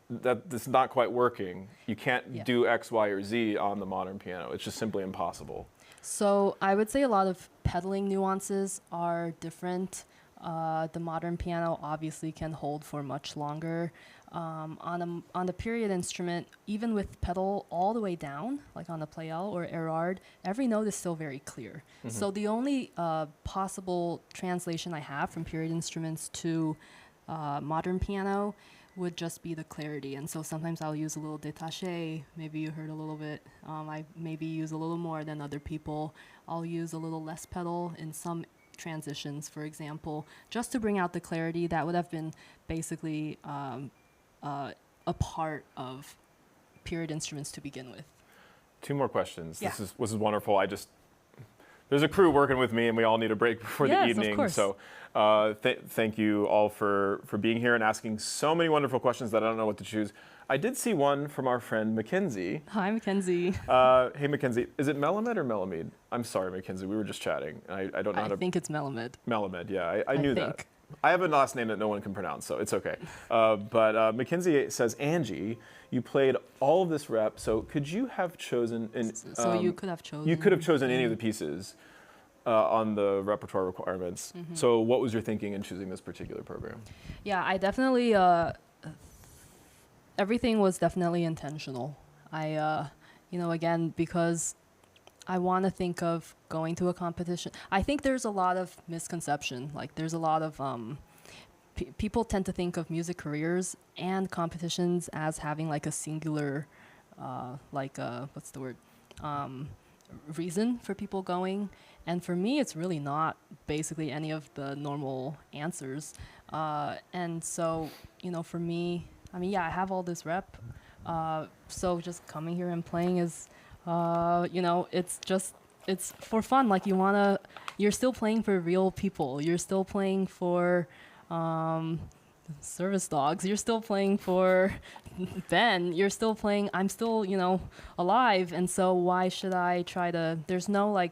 that's not quite working. You can't do X, Y, or Z on the modern piano. It's just simply impossible. So I would say a lot of pedaling nuances are different. The modern piano obviously can hold for much longer. On the period instrument, even with pedal all the way down, like on the Pleyel or Erard, every note is still very clear. So the only possible translation I have from period instruments to modern piano would just be the clarity. And so sometimes I'll use a little détaché. Maybe you heard a little bit. I maybe use a little more than other people. I'll use a little less pedal in some transitions, for example, just to bring out the clarity that would have been basically a part of period instruments to begin with. Two more questions. Yeah. This is wonderful. There's a crew working with me, and we all need a break before the evening. Of course. So thank you all for being here and asking so many wonderful questions that I don't know what to choose. I did see one from our friend Mackenzie. Hi, Mackenzie. Hey, Mackenzie. Is it Melamed or Melamede? I'm sorry, Mackenzie. We were just chatting. I don't know how to... I think it's Melamed. Melamed, yeah. I knew that. I have a last name that no one can pronounce, so it's okay. But Mackenzie says, Angie, you played all of this rep, so could you have chosen... So you could have chosen... You could have chosen any of the pieces on the repertoire requirements. So what was your thinking in choosing this particular program? Yeah, I definitely... everything was definitely intentional. Again, because I want to think of going to a competition. I think there's a lot of misconception. Like, there's a lot of people tend to think of music careers and competitions as having like a singular, what's the word, reason for people going. And for me, it's really not basically any of the normal answers. And so, for me, I have all this rep. So just coming here and playing is, it's for fun. Like, you're still playing for real people. You're still playing for service dogs. You're still playing for Ben. You're still playing, I'm still, alive. And so why should I try to, there's no I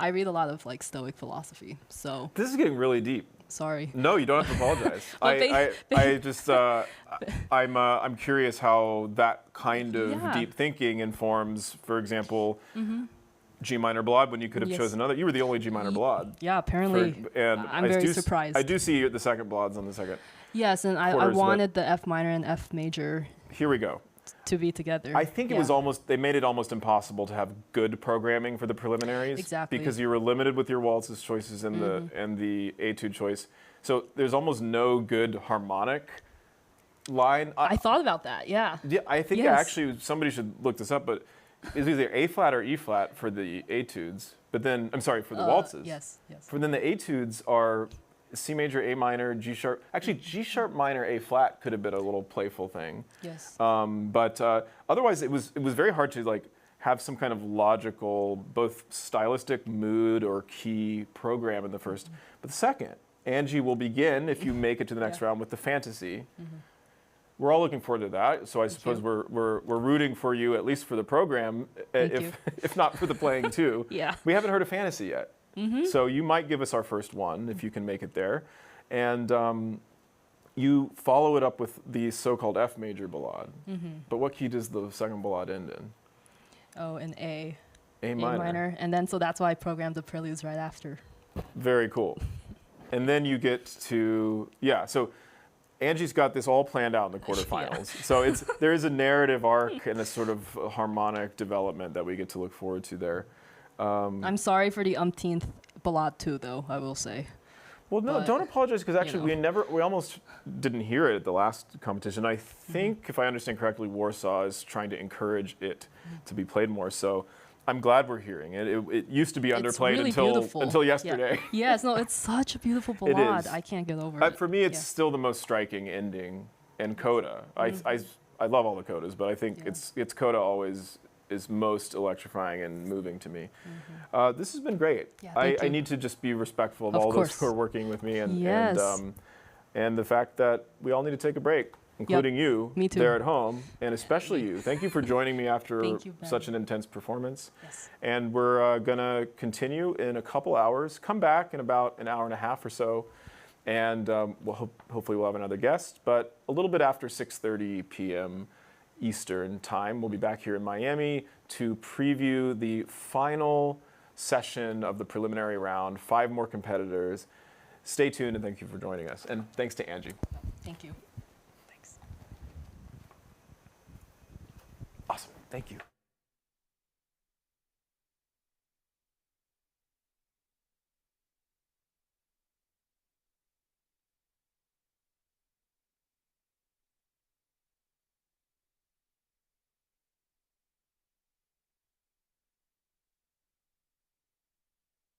read a lot of like Stoic philosophy. So this is getting really deep. Sorry. No, you don't have to apologize. I'm curious how that kind of deep thinking informs, for example, G minor ballade when you could have chosen another. You were the only G minor ballade. Yeah, apparently. I'm very surprised. I do see the second ballades on the second. Yes, and I wanted the F minor and F major. Here we go. To be together. I think it was they made it almost impossible to have good programming for the preliminaries. Exactly. Because you were limited with your waltzes choices and the Etude choice. So there's almost no good harmonic line. I thought about that, yeah. Yeah, I think actually somebody should look this up, but it's either A flat or E flat for the Etudes. But then, I'm sorry, for the waltzes. Yes. For then the Etudes are C major, A minor, G sharp. Actually, G sharp minor, A flat could have been a little playful thing. Yes. But otherwise, it was very hard to have some kind of logical, both stylistic mood or key program in the first. But the second, Angie will begin if you make it to the next round with the fantasy. we're all looking forward to that. So I suppose you. we're rooting for you, at least for the program, if not for the playing too. Yeah. We haven't heard of Fantasy yet. So you might give us our first one if you can make it there. And you follow it up with the so-called F major ballade. But what key does the second ballade end in? Oh, an A. A minor. And then so that's why I programmed the preludes right after. Very cool. And then you get to, so Angie's got this all planned out in the quarterfinals. So there is a narrative arc and a sort of harmonic development that we get to look forward to there. I'm sorry for the umpteenth ballade too, though, I will say. Well, no, But, don't apologize, because actually you know. we almost didn't hear it at the last competition. I think, if I understand correctly, Warsaw is trying to encourage it to be played more. So I'm glad we're hearing it. It used to be underplayed really beautiful. until yesterday. Yeah. Yes, no, it's such a beautiful It ballade. is. I can't get over it. For me, it's still the most striking ending in coda. I love all the codas, but I think it's coda always is most electrifying and moving to me. This has been great. Yeah, I need to just be respectful of all course. those who are working with me Yes. and the fact that we all need to take a break, including you Me too. there at home, and especially you. Thank you for joining me after Thank you, Ben. such an intense performance. Yes. And we're going to continue in a couple hours. Come back in about an hour and a half or so, and hopefully we'll have another guest. But a little bit after 6:30 p.m. Eastern time, we'll be back here in Miami to preview the final session of the preliminary round. 5 more competitors. Stay tuned, and thank you for joining us. And thanks to Angie. Thank you. Thanks. Awesome. Thank you.